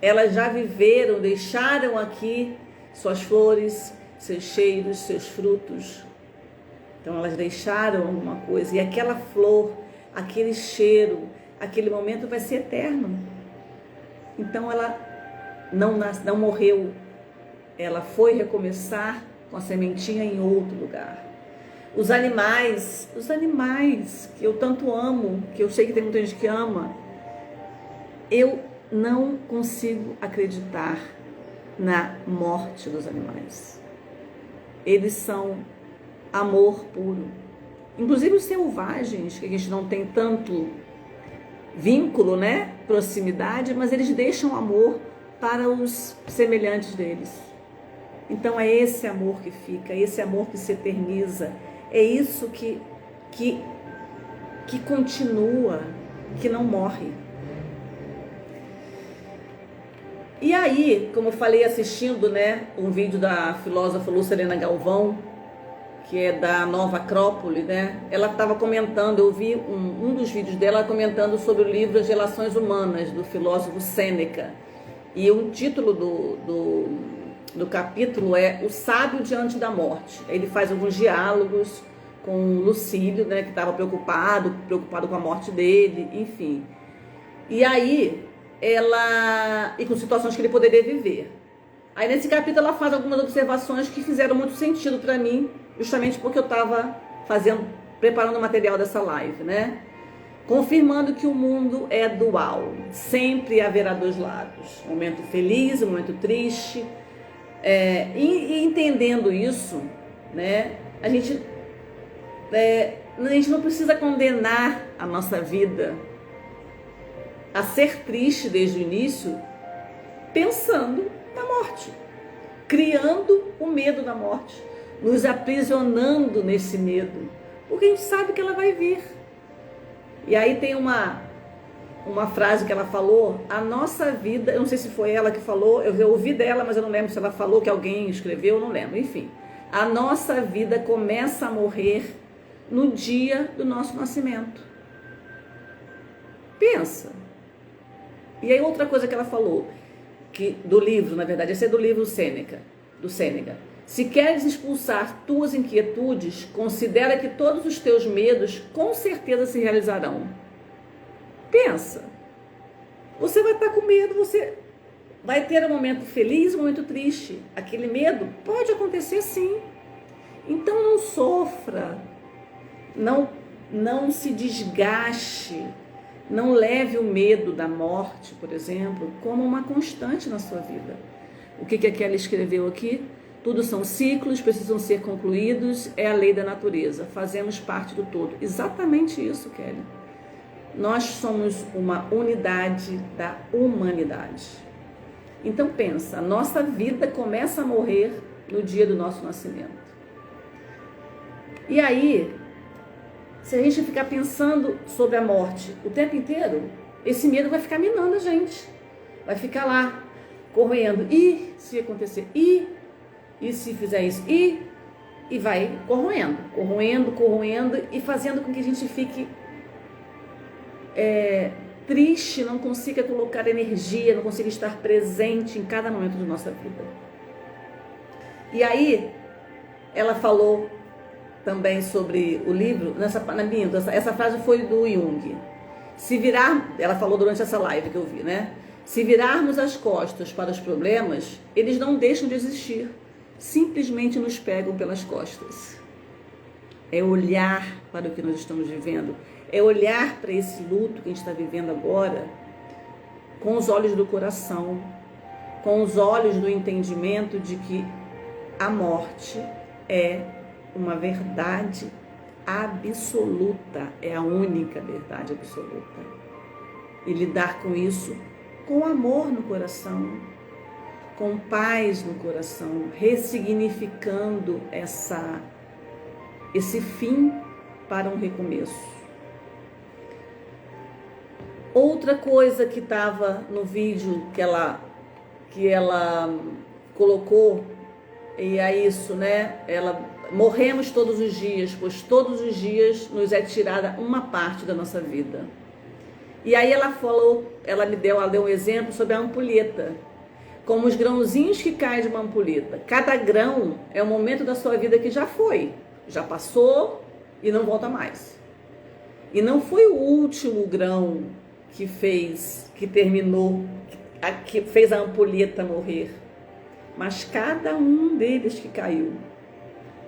elas já viveram, deixaram aqui suas flores, seus cheiros, seus frutos. Então elas deixaram alguma coisa e aquela flor, aquele cheiro, aquele momento vai ser eterno. Então ela não morreu, ela foi recomeçar com a sementinha em outro lugar. Os animais que eu tanto amo, que eu sei que tem muita gente que ama, eu não consigo acreditar na morte dos animais. Eles são amor puro. Inclusive os selvagens, que a gente não tem tanto vínculo, né, proximidade, mas eles deixam amor para os semelhantes deles. Então é esse amor que fica, esse amor que se eterniza, é isso que continua, que não morre. E aí, como eu falei assistindo, né, um vídeo da filósofa Lucilena Galvão, que é da Nova Acrópole, né? Ela estava comentando, eu vi um dos vídeos dela comentando sobre o livro As Relações Humanas, do filósofo Sêneca. E o título do capítulo é O Sábio Diante da Morte. Ele faz alguns diálogos com Lucílio, né, que estava preocupado com a morte dele, enfim. E aí, e com situações que ele poderia viver. Aí nesse capítulo ela faz algumas observações que fizeram muito sentido para mim, justamente porque eu estava preparando o material dessa live, né? Confirmando que o mundo é dual, sempre haverá dois lados, momento feliz, momento triste, e entendendo isso, né? A gente não precisa condenar a nossa vida a ser triste desde o início, pensando na morte, criando o medo da morte, nos aprisionando nesse medo, porque a gente sabe que ela vai vir. E aí tem uma frase que ela falou, a nossa vida, eu não sei se foi ela que falou, eu ouvi dela, mas eu não lembro se ela falou, que alguém escreveu, eu não lembro, enfim. A nossa vida começa a morrer no dia do nosso nascimento. Pensa. E aí outra coisa que ela falou, do livro, na verdade, esse é do livro do Sêneca. Se queres expulsar tuas inquietudes, considera que todos os teus medos com certeza se realizarão. Pensa. Você vai estar com medo, você vai ter um momento feliz, um momento triste. Aquele medo pode acontecer sim. Então não sofra, não se desgaste, não leve o medo da morte, por exemplo, como uma constante na sua vida. O que a Kelly escreveu aqui? Tudo são ciclos, precisam ser concluídos, é a lei da natureza, fazemos parte do todo. Exatamente isso, Kelly. Nós somos uma unidade da humanidade. Então pensa, a nossa vida começa a morrer no dia do nosso nascimento. E aí, se a gente ficar pensando sobre a morte o tempo inteiro, esse medo vai ficar minando a gente. Vai ficar lá, corroendo. E se acontecer? E se fizer isso? E vai corroendo e fazendo com que a gente fique triste, não consiga colocar energia, não consiga estar presente em cada momento da nossa vida. E aí, ela falou também sobre o livro, essa frase foi do Jung. Ela falou durante essa live que eu vi, né? Se virarmos as costas para os problemas, eles não deixam de existir, simplesmente nos pegam pelas costas. É olhar para o que nós estamos vivendo, é olhar para esse luto que a gente está vivendo agora com os olhos do coração, com os olhos do entendimento de que a morte é uma verdade absoluta, é a única verdade absoluta. E lidar com isso com amor no coração, com paz no coração, ressignificando esse fim para um recomeço. Outra coisa que estava no vídeo que ela colocou, e é isso, né? Morremos todos os dias, pois todos os dias nos é tirada uma parte da nossa vida. E aí ela deu um exemplo sobre a ampulheta, como os grãozinhos que caem de uma ampulheta. Cada grão é um momento da sua vida que já foi, já passou e não volta mais. E não foi o último grão que fez a ampulheta morrer, mas cada um deles que caiu.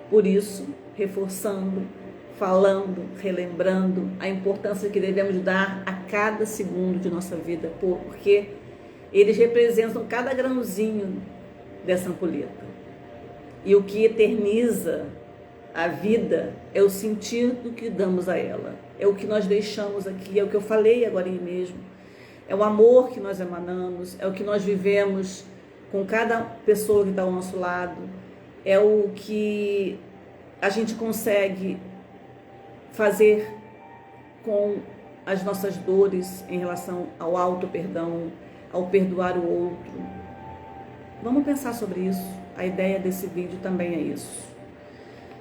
Por isso, reforçando, falando, relembrando a importância que devemos dar a cada segundo de nossa vida, porque eles representam cada grãozinho dessa ampulheta. E o que eterniza a vida é o sentido que damos a ela, é o que nós deixamos aqui, é o que eu falei agora mesmo, é o amor que nós emanamos, é o que nós vivemos com cada pessoa que está ao nosso lado, é o que a gente consegue fazer com as nossas dores em relação ao auto-perdão, ao perdoar o outro. Vamos pensar sobre isso. A ideia desse vídeo também é isso.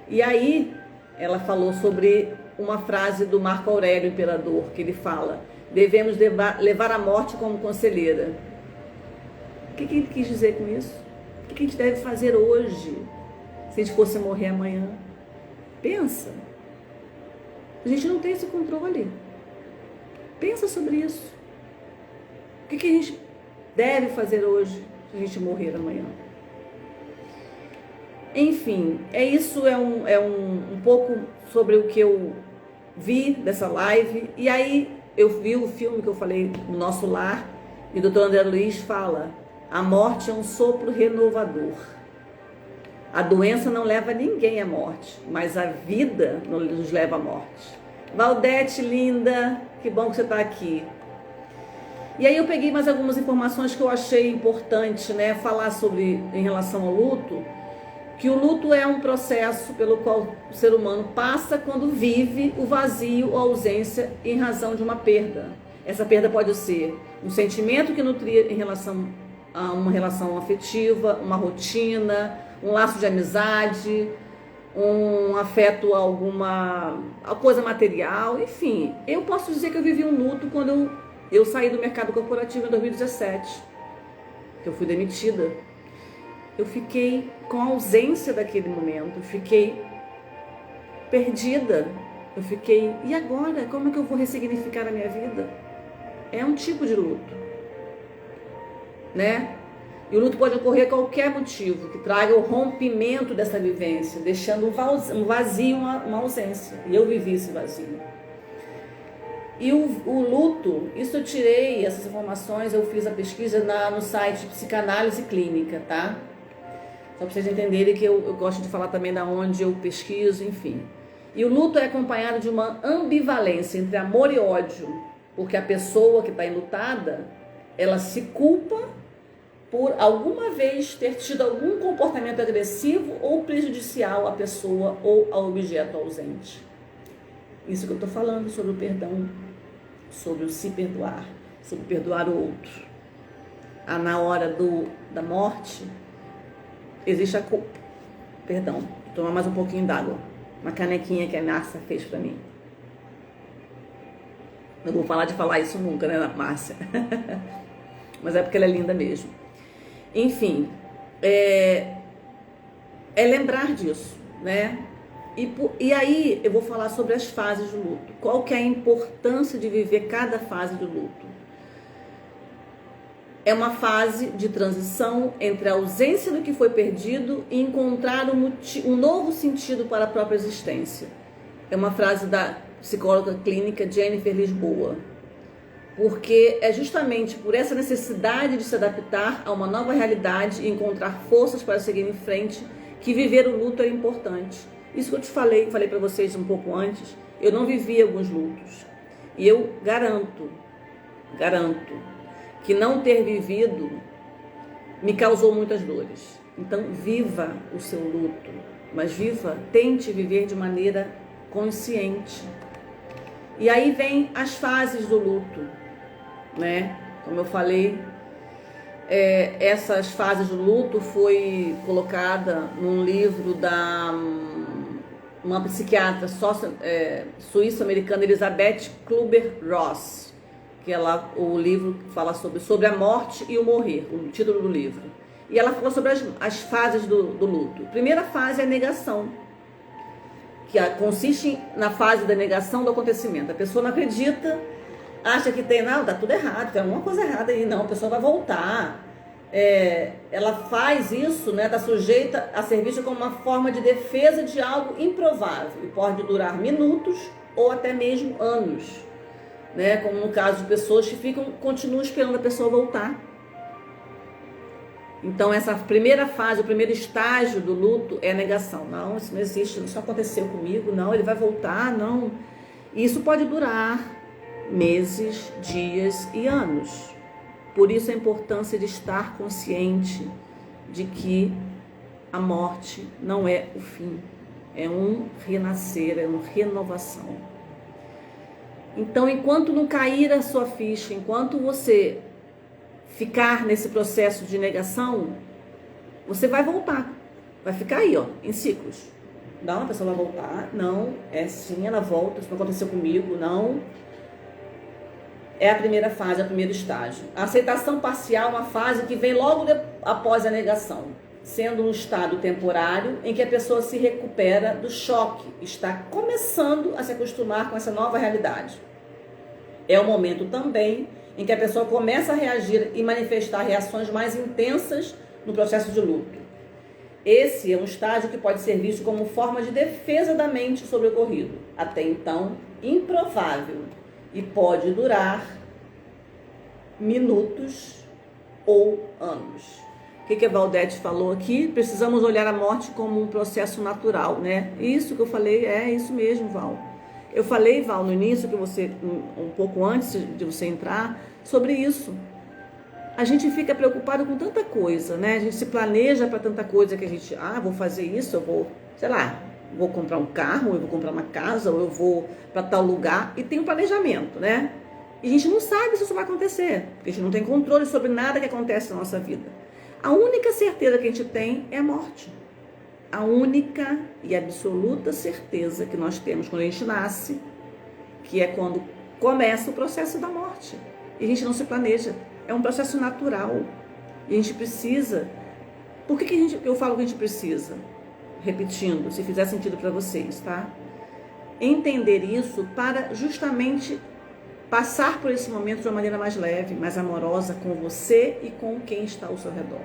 E aí ela falou sobre uma frase do Marco Aurélio, imperador, que ele fala: devemos levar a morte como conselheira. O que ele quis dizer com isso? O que a gente deve fazer hoje, se a gente fosse morrer amanhã? Pensa. A gente não tem esse controle. Pensa sobre isso. O que a gente deve fazer hoje, se a gente morrer amanhã? Enfim, isso é um pouco sobre o que eu vi dessa live. E aí eu vi o filme que eu falei, No Nosso Lar, e o Dr. André Luiz fala: a morte é um sopro renovador. A doença não leva ninguém à morte, mas a vida nos leva à morte. Valdete, linda, que bom que você está aqui. E aí eu peguei mais algumas informações que eu achei importante, né, falar sobre em relação ao luto, que o luto é um processo pelo qual o ser humano passa quando vive o vazio ou a ausência em razão de uma perda. Essa perda pode ser um sentimento que nutria em relação a uma relação afetiva, uma rotina, um laço de amizade, um afeto a alguma coisa material, enfim. Eu posso dizer que eu vivi um luto quando eu saí do mercado corporativo em 2017. Eu fui demitida. Eu fiquei com a ausência daquele momento, eu fiquei perdida, eu fiquei, e agora? Como é que eu vou ressignificar a minha vida? É um tipo de luto, né? E o luto pode ocorrer a qualquer motivo que traga o rompimento dessa vivência, deixando um vazio, uma ausência. E eu vivi esse vazio. E o luto, isso eu tirei, essas informações, eu fiz a pesquisa no site Psicanálise Clínica, tá? Só para vocês entenderem que eu gosto de falar também da onde eu pesquiso, enfim. E o luto é acompanhado de uma ambivalência entre amor e ódio, porque a pessoa que está enlutada, ela se culpa por alguma vez ter tido algum comportamento agressivo ou prejudicial à pessoa ou ao objeto ausente. Isso que eu estou falando sobre o perdão, sobre o se perdoar, sobre perdoar o outro. Na hora da morte, existe a culpa. Perdão, vou tomar mais um pouquinho d'água. Uma canequinha que a Márcia fez para mim. Não vou falar de falar isso nunca, né, Márcia? Mas é porque ela é linda mesmo. Enfim, é lembrar disso, né? E aí eu vou falar sobre as fases do luto. Qual que é a importância de viver cada fase do luto? É uma fase de transição entre a ausência do que foi perdido e encontrar um novo sentido para a própria existência. É uma frase da psicóloga clínica Jennifer Lisboa. Porque é justamente por essa necessidade de se adaptar a uma nova realidade e encontrar forças para seguir em frente que viver o luto é importante. Isso que eu te falei para vocês um pouco antes, eu não vivi alguns lutos. E eu garanto que não ter vivido me causou muitas dores. Então, viva o seu luto, mas tente viver de maneira consciente. E aí vem as fases do luto, né? Como eu falei, essas fases do luto foi colocada num livro da uma psiquiatra suíço-americana, Elizabeth Kübler-Ross, que o livro fala sobre a morte e o morrer, o título do livro. E ela falou sobre as fases do luto. A primeira fase é a negação, que consiste na fase da negação do acontecimento. A pessoa não acredita, acha que tá tudo errado, tem alguma coisa errada aí, não, a pessoa vai voltar. Ela faz isso, né, tá sujeita a ser vista como uma forma de defesa de algo improvável e pode durar minutos ou até mesmo anos, né, como no caso de pessoas que continuam esperando a pessoa voltar. Então essa primeira fase, o primeiro estágio do luto é a negação. Não, isso não existe, isso aconteceu comigo, não, ele vai voltar, não. E isso pode durar meses, dias e anos. Por isso a importância de estar consciente de que a morte não é o fim, é um renascer, é uma renovação. Então, enquanto não cair a sua ficha, enquanto você ficar nesse processo de negação, você vai voltar, vai ficar aí, ó, em ciclos. Não, a pessoa vai voltar. Não, é sim, ela volta. Isso não aconteceu comigo, não. É a primeira fase, é o primeiro estágio. A aceitação parcial é uma fase que vem logo após a negação, sendo um estado temporário em que a pessoa se recupera do choque, está começando a se acostumar com essa nova realidade. É o momento também em que a pessoa começa a reagir e manifestar reações mais intensas no processo de luto. Esse é um estágio que pode ser visto como forma de defesa da mente sobre o ocorrido, até então improvável, e pode durar minutos ou anos. O que a Valdete falou aqui? Precisamos olhar a morte como um processo natural, né? Isso que eu falei, é isso mesmo, Val. Eu falei, Val, no início, que você, um pouco antes de você entrar, sobre isso. A gente fica preocupado com tanta coisa, né? A gente se planeja para tanta coisa que a gente, vou fazer isso, eu vou, sei lá, vou comprar um carro, eu vou comprar uma casa, ou eu vou para tal lugar, e tem um planejamento, né? E a gente não sabe se isso vai acontecer, porque a gente não tem controle sobre nada que acontece na nossa vida. A única certeza que a gente tem é a morte. A única e absoluta certeza que nós temos quando a gente nasce, que é quando começa o processo da morte. E a gente não se planeja. É um processo natural. E a gente precisa... Por que eu falo que a gente precisa? Repetindo, se fizer sentido para vocês, tá? Entender isso para justamente passar por esse momento de uma maneira mais leve, mais amorosa com você e com quem está ao seu redor.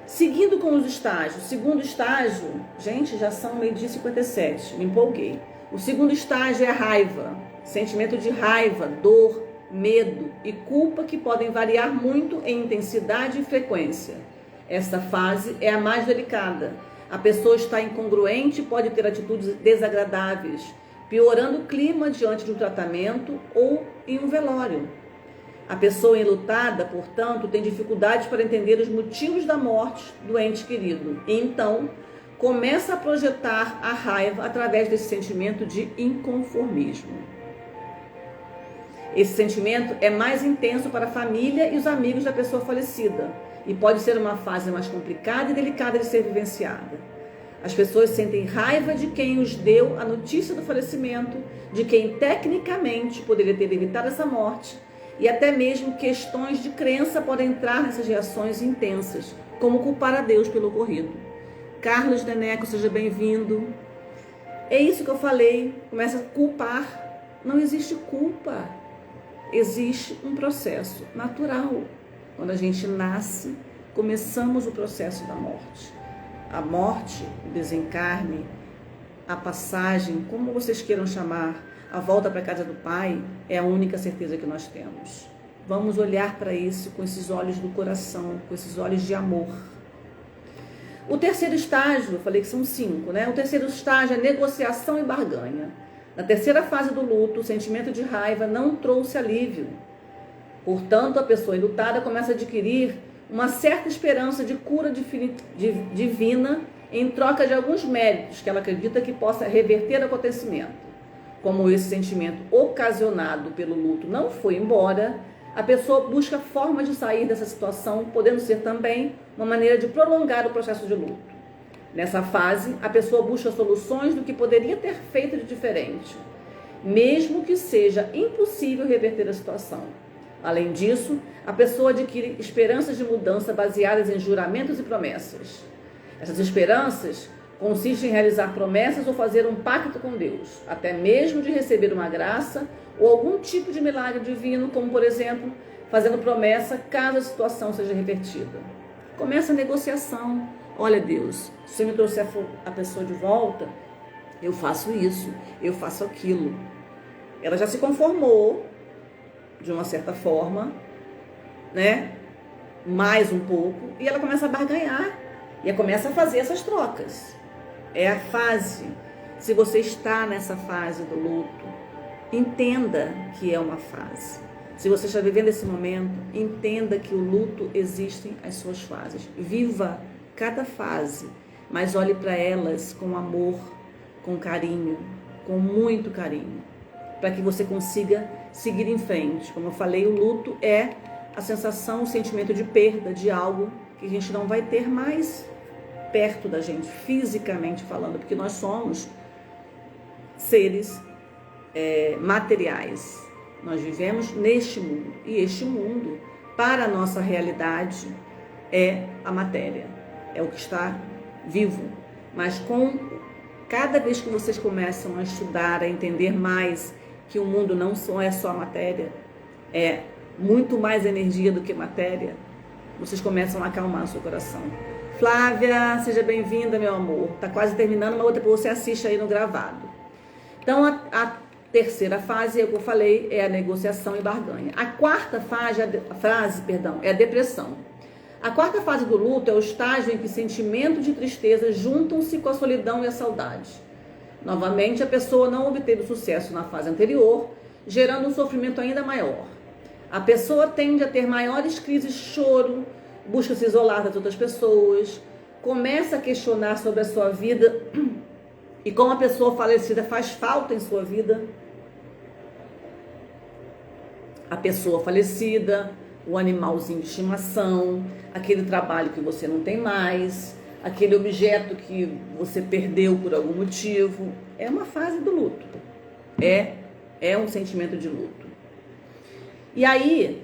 Seguindo com os estágios. Segundo estágio, gente, já são 12h57, me empolguei. O segundo estágio é a raiva. Sentimento de raiva, dor, medo e culpa que podem variar muito em intensidade e frequência. Esta fase é a mais delicada. A pessoa está incongruente e pode ter atitudes desagradáveis, piorando o clima diante de um tratamento ou em um velório. A pessoa enlutada, portanto, tem dificuldades para entender os motivos da morte do ente querido e então começa a projetar a raiva através desse sentimento de inconformismo. Esse sentimento é mais intenso para a família e os amigos da pessoa falecida e pode ser uma fase mais complicada e delicada de ser vivenciada. As pessoas sentem raiva de quem os deu a notícia do falecimento, de quem tecnicamente poderia ter evitado essa morte, e até mesmo questões de crença podem entrar nessas reações intensas, como culpar a Deus pelo ocorrido. Carlos Neneco, seja bem-vindo. É isso que eu falei, começa a culpar. Não existe culpa, existe um processo natural. Quando a gente nasce, começamos o processo da morte. A morte, o desencarne, a passagem, como vocês queiram chamar, a volta para a casa do Pai, é a única certeza que nós temos. Vamos olhar para isso com esses olhos do coração, com esses olhos de amor. O terceiro estágio, eu falei que são 5, né? O terceiro estágio é negociação e barganha. Na terceira fase do luto, o sentimento de raiva não trouxe alívio. Portanto, a pessoa enlutada começa a adquirir uma certa esperança de cura divina em troca de alguns méritos que ela acredita que possa reverter o acontecimento. Como esse sentimento ocasionado pelo luto não foi embora, a pessoa busca formas de sair dessa situação, podendo ser também uma maneira de prolongar o processo de luto. Nessa fase, a pessoa busca soluções do que poderia ter feito de diferente, mesmo que seja impossível reverter a situação. Além disso, a pessoa adquire esperanças de mudança baseadas em juramentos e promessas. Essas esperanças consistem em realizar promessas ou fazer um pacto com Deus, até mesmo de receber uma graça ou algum tipo de milagre divino, como, por exemplo, fazendo promessa caso a situação seja revertida. Começa a negociação. Olha, Deus, se você me trouxer a pessoa de volta, eu faço isso, eu faço aquilo. Ela já se conformou, de uma certa forma, né? Mais um pouco, e ela começa a barganhar, e ela começa a fazer essas trocas. É a fase. Se você está nessa fase do luto, entenda que é uma fase. Se você está vivendo esse momento, entenda que o luto existem as suas fases. Viva cada fase, mas olhe para elas com amor, com carinho, com muito carinho, para que você consiga seguir em frente. Como eu falei, o luto é a sensação, o sentimento de perda de algo que a gente não vai ter mais. perto da gente, fisicamente falando, porque nós somos seres materiais. Nós vivemos neste mundo, e este mundo, para a nossa realidade, é a matéria, é o que está vivo. Mas cada vez que vocês começam a estudar, a entender mais que o mundo não é só matéria, é muito mais energia do que matéria, vocês começam a acalmar o seu coração. Flávia, seja bem-vinda, meu amor. Tá quase terminando, mas depois você assiste aí no gravado. Então, a terceira fase, eu falei, é a negociação e barganha. A quarta fase, é a depressão. A quarta fase do luto é o estágio em que sentimentos de tristeza juntam-se com a solidão e a saudade. Novamente, a pessoa não obteve sucesso na fase anterior, gerando um sofrimento ainda maior. A pessoa tende a ter maiores crises de choro, busca se isolar das outras pessoas, começa a questionar sobre a sua vida e como a pessoa falecida faz falta em sua vida. A pessoa falecida, o animalzinho de estimação, aquele trabalho que você não tem mais, aquele objeto que você perdeu por algum motivo. É uma fase do luto. É um sentimento de luto. E aí,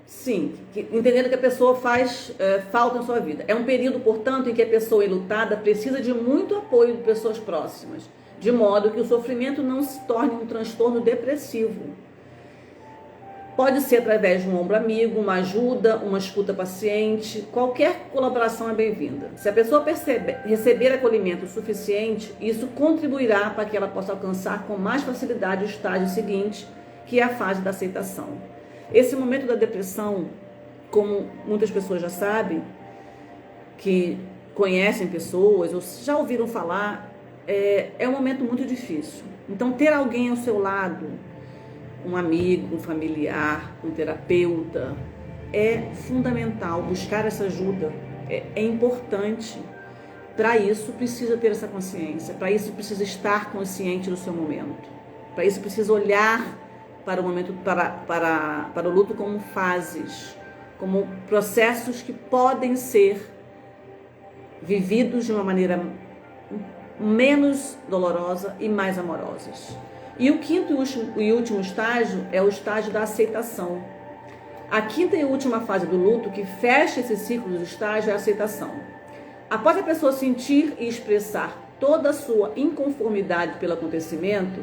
sim, entendendo que a pessoa faz falta na sua vida. É um período, portanto, em que a pessoa enlutada precisa de muito apoio de pessoas próximas, de modo que o sofrimento não se torne um transtorno depressivo. Pode ser através de um ombro amigo, uma ajuda, uma escuta paciente, qualquer colaboração é bem-vinda. Se a pessoa receber acolhimento suficiente, isso contribuirá para que ela possa alcançar com mais facilidade o estágio seguinte, que é a fase da aceitação. Esse momento da depressão, como muitas pessoas já sabem, que conhecem pessoas ou já ouviram falar, é um momento muito difícil. Então, ter alguém ao seu lado, um amigo, um familiar, um terapeuta, é fundamental. Buscar essa ajuda é importante. Para isso, precisa ter essa consciência. Para isso, precisa estar consciente do seu momento. Para isso, precisa olhar para o momento, para o luto como fases, como processos que podem ser vividos de uma maneira menos dolorosa e mais amorosas. E o quinto e último estágio é o estágio da aceitação. A quinta e última fase do luto, que fecha esse ciclo dos estágios, é a aceitação. Após a pessoa sentir e expressar toda a sua inconformidade pelo acontecimento,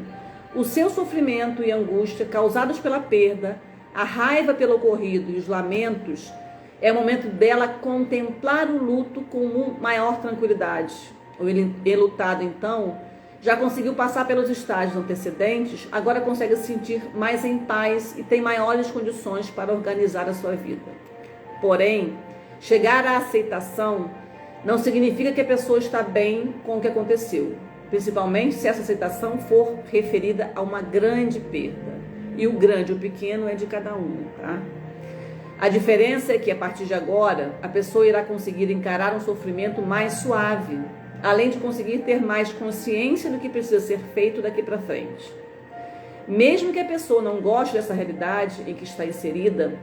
o seu sofrimento e angústia causados pela perda, a raiva pelo ocorrido e os lamentos, é o momento dela contemplar o luto com maior tranquilidade. O enlutado, então, já conseguiu passar pelos estágios antecedentes, agora consegue se sentir mais em paz e tem maiores condições para organizar a sua vida. Porém, chegar à aceitação não significa que a pessoa está bem com o que aconteceu, principalmente se essa aceitação for referida a uma grande perda. E o grande e o pequeno é de cada um, tá? A diferença é que, a partir de agora, a pessoa irá conseguir encarar um sofrimento mais suave, além de conseguir ter mais consciência do que precisa ser feito daqui para frente. Mesmo que a pessoa não goste dessa realidade em que está inserida,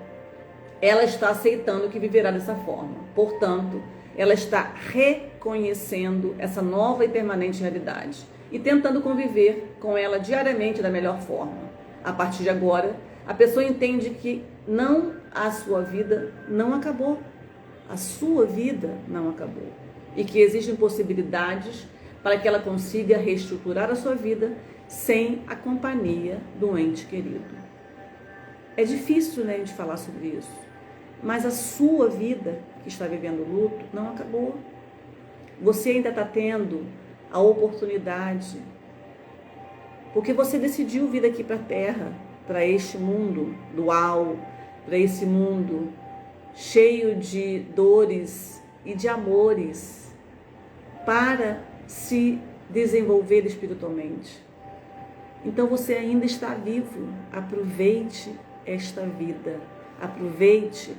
ela está aceitando que viverá dessa forma. Portanto, ela está reconhecendo essa nova e permanente realidade e tentando conviver com ela diariamente da melhor forma. A partir de agora, a pessoa entende que a sua vida não acabou. A sua vida não acabou. E que existem possibilidades para que ela consiga reestruturar a sua vida sem a companhia do ente querido. É difícil, né, de falar sobre isso, mas a sua vida, que está vivendo luto, não acabou. Você ainda está tendo a oportunidade, porque você decidiu vir aqui para a Terra, para este mundo dual, para esse mundo cheio de dores e de amores, para se desenvolver espiritualmente. Então você ainda está vivo. Aproveite esta vida. Aproveite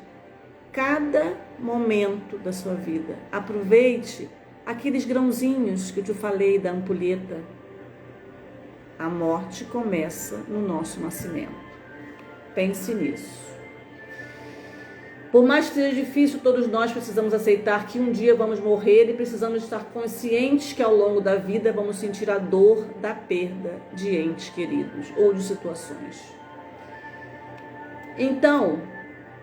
cada momento da sua vida. Aproveite aqueles grãozinhos que eu te falei da ampulheta. A morte começa no nosso nascimento. Pense nisso. Por mais que seja difícil, todos nós precisamos aceitar que um dia vamos morrer e precisamos estar conscientes que ao longo da vida vamos sentir a dor da perda de entes queridos ou de situações. Então,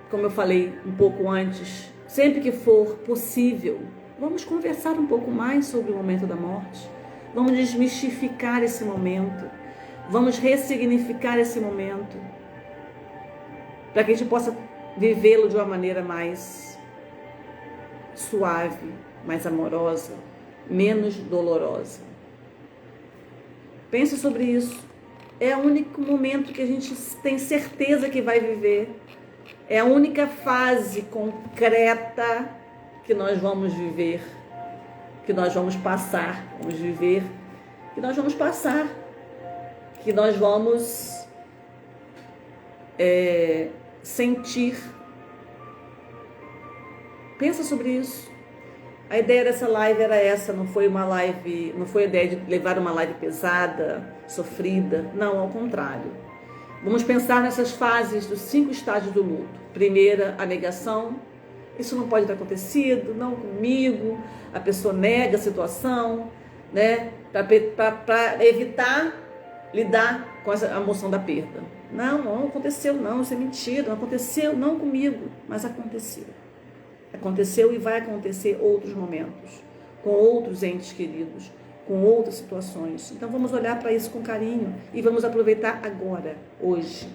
como eu falei um pouco antes, sempre que for possível, vamos conversar um pouco mais sobre o momento da morte. Vamos desmistificar esse momento. Vamos ressignificar esse momento. Para que a gente possa vivê-lo de uma maneira mais suave, mais amorosa, menos dolorosa. Pense sobre isso. É o único momento que a gente tem certeza que vai viver. É a única fase concreta que nós vamos viver, que nós vamos passar, vamos viver, que nós vamos passar, que nós vamos sentir. Pensa sobre isso. A ideia dessa live era essa, não foi a ideia de levar uma live pesada, sofrida, não, ao contrário. Vamos pensar nessas fases dos 5 estágios do luto. Primeira, a negação. Isso não pode ter acontecido, não comigo. A pessoa nega a situação, né? Para evitar lidar com essa emoção da perda. Não aconteceu, não, isso é mentira, não aconteceu, não comigo, mas aconteceu. Aconteceu e vai acontecer outros momentos, com outros entes queridos, com outras situações. Então vamos olhar para isso com carinho e vamos aproveitar agora, hoje,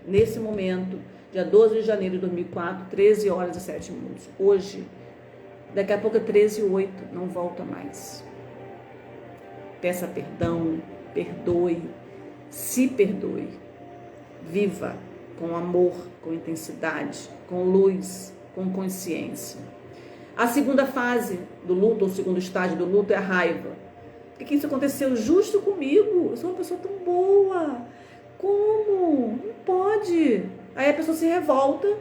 nesse momento, dia 12 de janeiro de 2004, 13 horas e 7 minutos. Hoje, daqui a pouco é 13h08, não volta mais. Peça perdão, perdoe, se perdoe, viva com amor, com intensidade, com luz, com consciência. A segunda fase do luto, ou o segundo estágio do luto, é a raiva. Por que isso aconteceu justo comigo? Eu sou uma pessoa tão boa. Como? Não pode. Aí a pessoa se revolta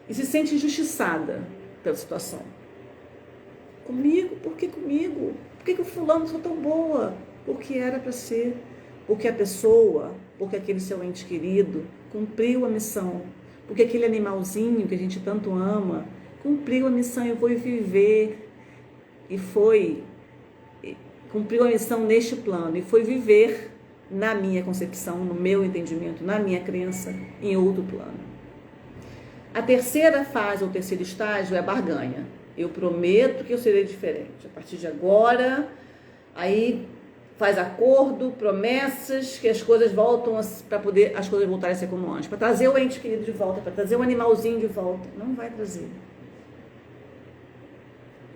e se sente injustiçada pela situação. Comigo? Por que comigo? Por que o fulano sou tão boa? Porque era para ser. Porque a pessoa, porque aquele seu ente querido cumpriu a missão. Porque aquele animalzinho que a gente tanto ama cumpriu a missão e foi viver. Cumpriu a missão neste plano e foi viver, na minha concepção, no meu entendimento, na minha crença, em outro plano. A terceira fase, ou terceiro estágio, é a barganha. Eu prometo que eu serei diferente. A partir de agora, aí faz acordo, promessas, que as coisas voltam para poder as coisas voltarem a ser como antes. Para trazer o ente querido de volta, para trazer o animalzinho de volta. Não vai trazer.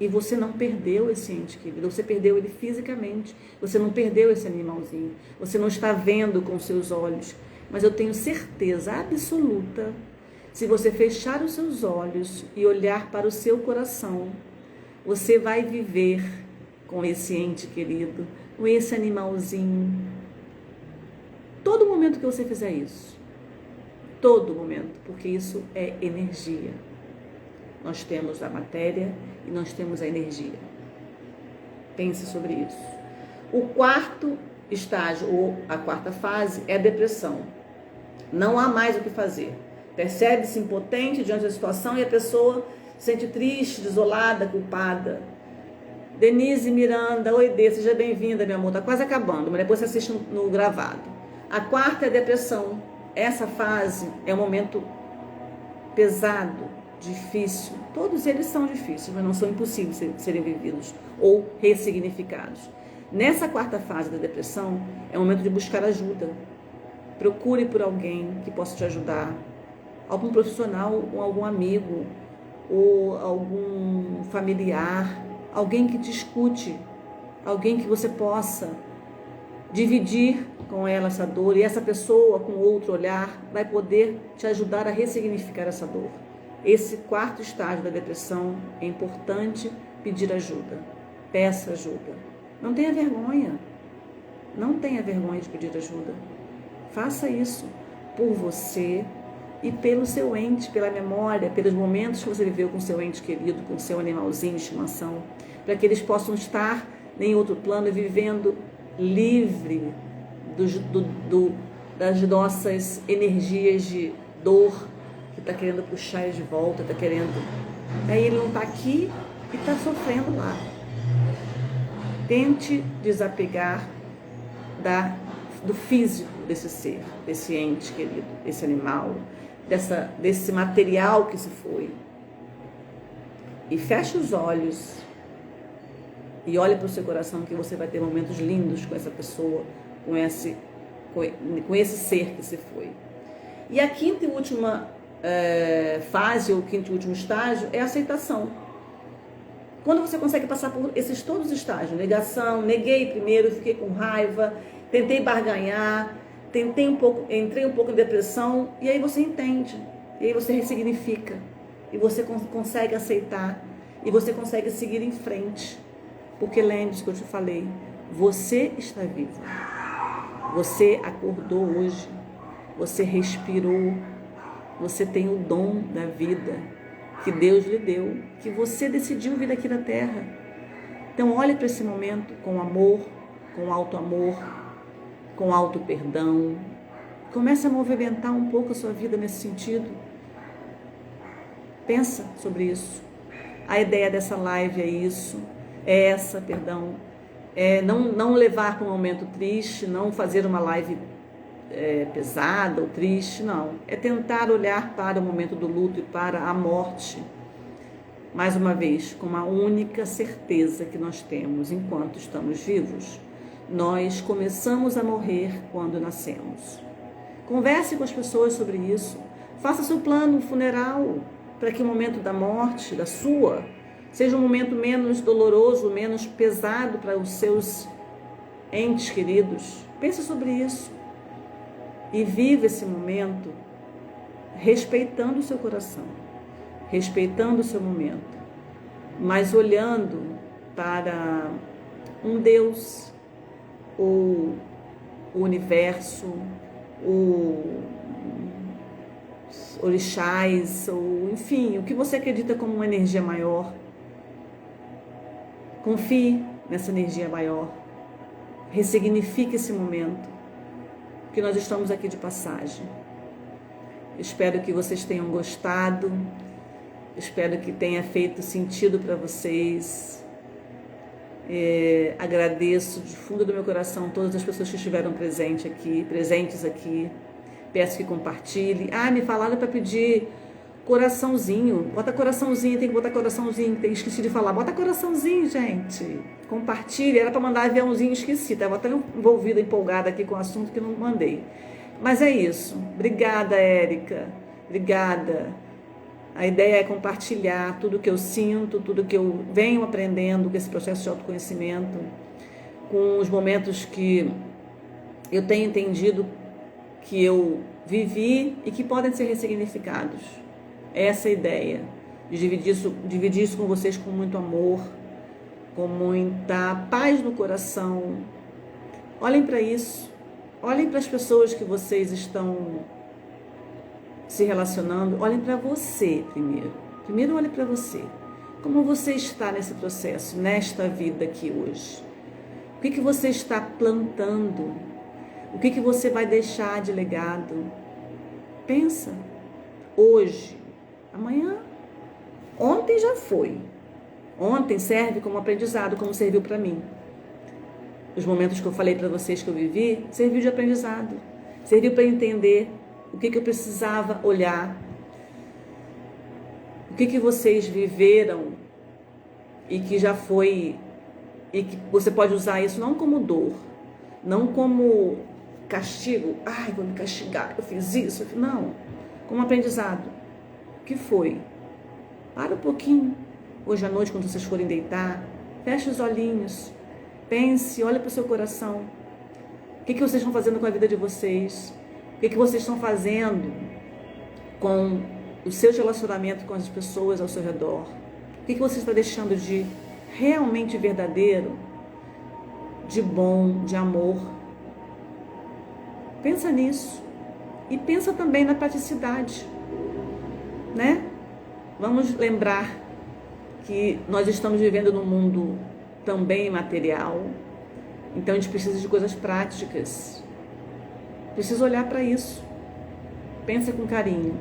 E você não perdeu esse ente querido, você perdeu ele fisicamente. Você não perdeu esse animalzinho. Você não está vendo com seus olhos. Mas eu tenho certeza absoluta, se você fechar os seus olhos e olhar para o seu coração, você vai viver com esse ente querido, com esse animalzinho. Todo momento que você fizer isso, todo momento, porque isso é energia. Nós temos a matéria e nós temos a energia. Pense sobre isso. O quarto estágio, ou a quarta fase, é a depressão. Não há mais o que fazer. Percebe-se impotente diante da situação e a pessoa se sente triste, desolada, culpada. Denise Miranda, oi Dê, seja bem-vinda, meu amor. Está quase acabando, mas depois você assiste no gravado. A quarta é a depressão. Essa fase é um momento pesado, difícil. Todos eles são difíceis, mas não são impossíveis de serem vividos ou ressignificados. Nessa quarta fase da depressão, é o momento de buscar ajuda. Procure por alguém que possa te ajudar. Algum profissional, ou algum amigo, ou algum familiar, alguém que te escute, alguém que você possa dividir com ela essa dor, e essa pessoa, com outro olhar, vai poder te ajudar a ressignificar essa dor. Esse quarto estágio da depressão é importante pedir ajuda. Peça ajuda. Não tenha vergonha. Não tenha vergonha de pedir ajuda. Faça isso por você e pelo seu ente, pela memória, pelos momentos que você viveu com seu ente querido, com seu animalzinho de estimação, para que eles possam estar em outro plano, vivendo livre das nossas energias de dor, que está querendo puxar ele de volta, está querendo... Aí ele não está aqui e está sofrendo lá. Tente desapegar do físico desse ser, desse ente querido, desse animal, desse material que se foi. E feche os olhos e olhe para o seu coração, que você vai ter momentos lindos com essa pessoa, com esse ser que se foi. E a quinta e última fase, ou quinto e último estágio, é a aceitação. Quando você consegue passar por todos os estágios, negação, neguei primeiro, fiquei com raiva, tentei barganhar, entrei um pouco em depressão, e aí você entende, e aí você ressignifica, e você consegue aceitar, e você consegue seguir em frente. Porque lembre-se que eu te falei, você está vivo, você acordou hoje, você respirou, você tem o dom da vida que Deus lhe deu, que você decidiu vir aqui na Terra. Então olhe para esse momento com amor, com alto amor, com alto perdão. Comece a movimentar um pouco a sua vida nesse sentido. Pensa sobre isso. A ideia dessa live é isso, não levar para um momento triste, não fazer uma live pesada ou triste, não. É tentar olhar para o momento do luto e para a morte, mais uma vez, com uma única certeza que nós temos enquanto estamos vivos. Nós começamos a morrer quando nascemos. Converse com as pessoas sobre isso. Faça seu plano funeral para que o momento da morte, da sua, seja um momento menos doloroso, menos pesado para os seus entes queridos. Pense sobre isso. E vive esse momento respeitando o seu coração, respeitando o seu momento, mas olhando para um Deus, ou o universo, ou orixás, ou enfim, o que você acredita como uma energia maior. Confie nessa energia maior, ressignifique esse momento, que nós estamos aqui de passagem. Espero que vocês tenham gostado, espero que tenha feito sentido para vocês. Agradeço de fundo do meu coração todas as pessoas que estiveram presentes aqui. Peço que compartilhem. Me falaram para pedir coraçãozinho. Bota coraçãozinho, tem que botar coraçãozinho. Esqueci de falar. Bota coraçãozinho, gente. Compartilhe. Era para mandar aviãozinho, esqueci. Estava tão envolvida, empolgada aqui com o assunto que não mandei. Mas é isso. Obrigada, Érica. Obrigada. A ideia é compartilhar tudo que eu sinto, tudo que eu venho aprendendo com esse processo de autoconhecimento, com os momentos que eu tenho entendido que eu vivi e que podem ser ressignificados. Essa é a ideia, de dividir isso com vocês com muito amor, com muita paz no coração. Olhem para isso, olhem para as pessoas que vocês estão se relacionando, olhem para você primeiro. Primeiro olhe para você. Como você está nesse processo, nesta vida aqui hoje? O que você está plantando? O que você vai deixar de legado? Pensa. Hoje, amanhã, ontem já foi. Ontem serve como aprendizado, como serviu para mim. Os momentos que eu falei para vocês que eu vivi, serviu de aprendizado. Serviu para entender o que eu precisava olhar. O que vocês viveram e que já foi, e que você pode usar isso não como dor, não como castigo, vou me castigar, eu fiz isso, não, como aprendizado. O que foi? Para um pouquinho, hoje à noite, quando vocês forem deitar, feche os olhinhos, pense, olhe para o seu coração. O que vocês estão fazendo com a vida de vocês? O que vocês estão fazendo com os seus relacionamentos com as pessoas ao seu redor? O que você está deixando de realmente verdadeiro, de bom, de amor? Pensa nisso. E pensa também na praticidade, né? Vamos lembrar que nós estamos vivendo num mundo também material, então a gente precisa de coisas práticas. Precisa olhar para isso. Pensa com carinho.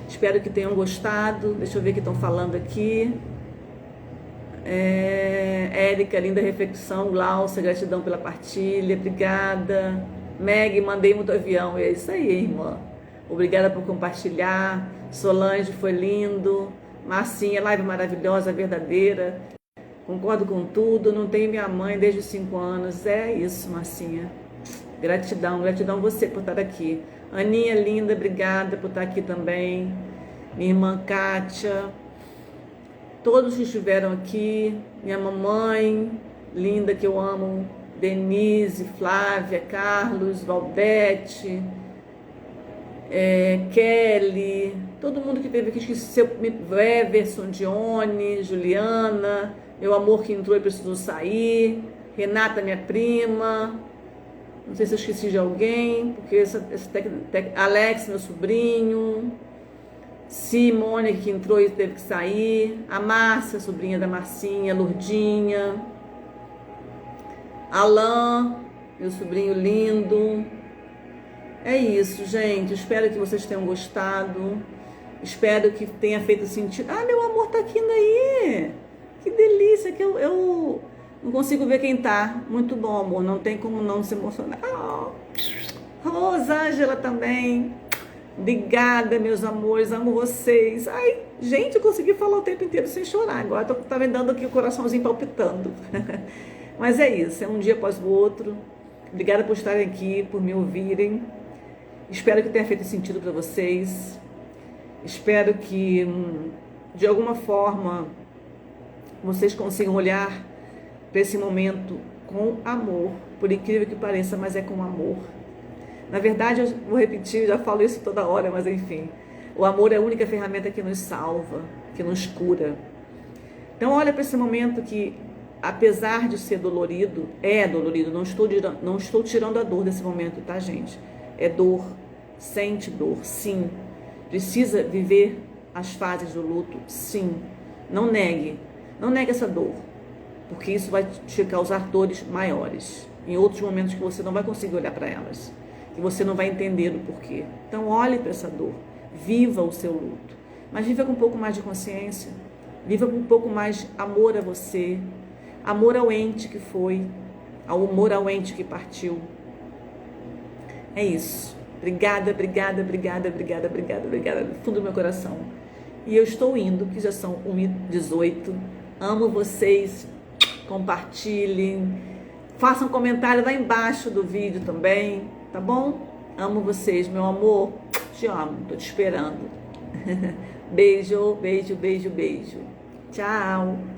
Espero que tenham gostado. Deixa eu ver o que estão falando aqui. Érica, linda reflexão. Glaucia, gratidão pela partilha. Obrigada. Meg, mandei muito avião. É isso aí, irmã. Obrigada por compartilhar. Solange, foi lindo. Marcinha, live maravilhosa, verdadeira. Concordo com tudo. Não tenho minha mãe desde os 5 anos. É isso, Marcinha. Gratidão, gratidão você por estar aqui. Aninha, linda, obrigada por estar aqui também. Minha irmã Kátia. Todos que estiveram aqui. Minha mamãe, linda, que eu amo. Denise, Flávia, Carlos, Valdete, Kelly, todo mundo que teve aqui, esqueceu, Everson, Dione, Juliana, meu amor que entrou e precisou sair, Renata, minha prima, não sei se eu esqueci de alguém, porque Alex, meu sobrinho, Simone, que entrou e teve que sair, a Márcia, sobrinha da Marcinha, Lourdinha, Alain, meu sobrinho lindo. É isso, gente. Espero que vocês tenham gostado. Espero que tenha feito sentido. Ah, meu amor tá aqui daí. Que delícia, que eu não consigo ver quem tá. Muito bom, amor. Não tem como não se emocionar. Oh, Rosângela também. Obrigada, meus amores. Amo vocês. Ai, gente, eu consegui falar o tempo inteiro sem chorar. Agora tá me dando aqui o coraçãozinho palpitando. Mas é isso, é um dia após o outro. Obrigada por estarem aqui, por me ouvirem. Espero que tenha feito sentido para vocês. Espero que, de alguma forma, vocês consigam olhar para esse momento com amor. Por incrível que pareça, mas é com amor. Na verdade, eu vou repetir, já falo isso toda hora, mas enfim. O amor é a única ferramenta que nos salva, que nos cura. Então, olha para esse momento que, apesar de ser dolorido, é dolorido, não estou tirando a dor desse momento, tá, gente? É dor, sente dor, sim. Precisa viver as fases do luto, sim. Não negue essa dor, porque isso vai te causar dores maiores, em outros momentos que você não vai conseguir olhar para elas, que você não vai entender o porquê. Então, olhe para essa dor, viva o seu luto, mas viva com um pouco mais de consciência, viva com um pouco mais de amor a você, amor ao ente que foi, ao amor ao ente que partiu. É isso. Obrigada, obrigada, obrigada, obrigada, obrigada, obrigada, do fundo do meu coração. E eu estou indo, que já são 1h18. Amo vocês. Compartilhem. Façam comentário lá embaixo do vídeo também, tá bom? Amo vocês, meu amor. Te amo, tô te esperando. Beijo, beijo, beijo, beijo. Tchau.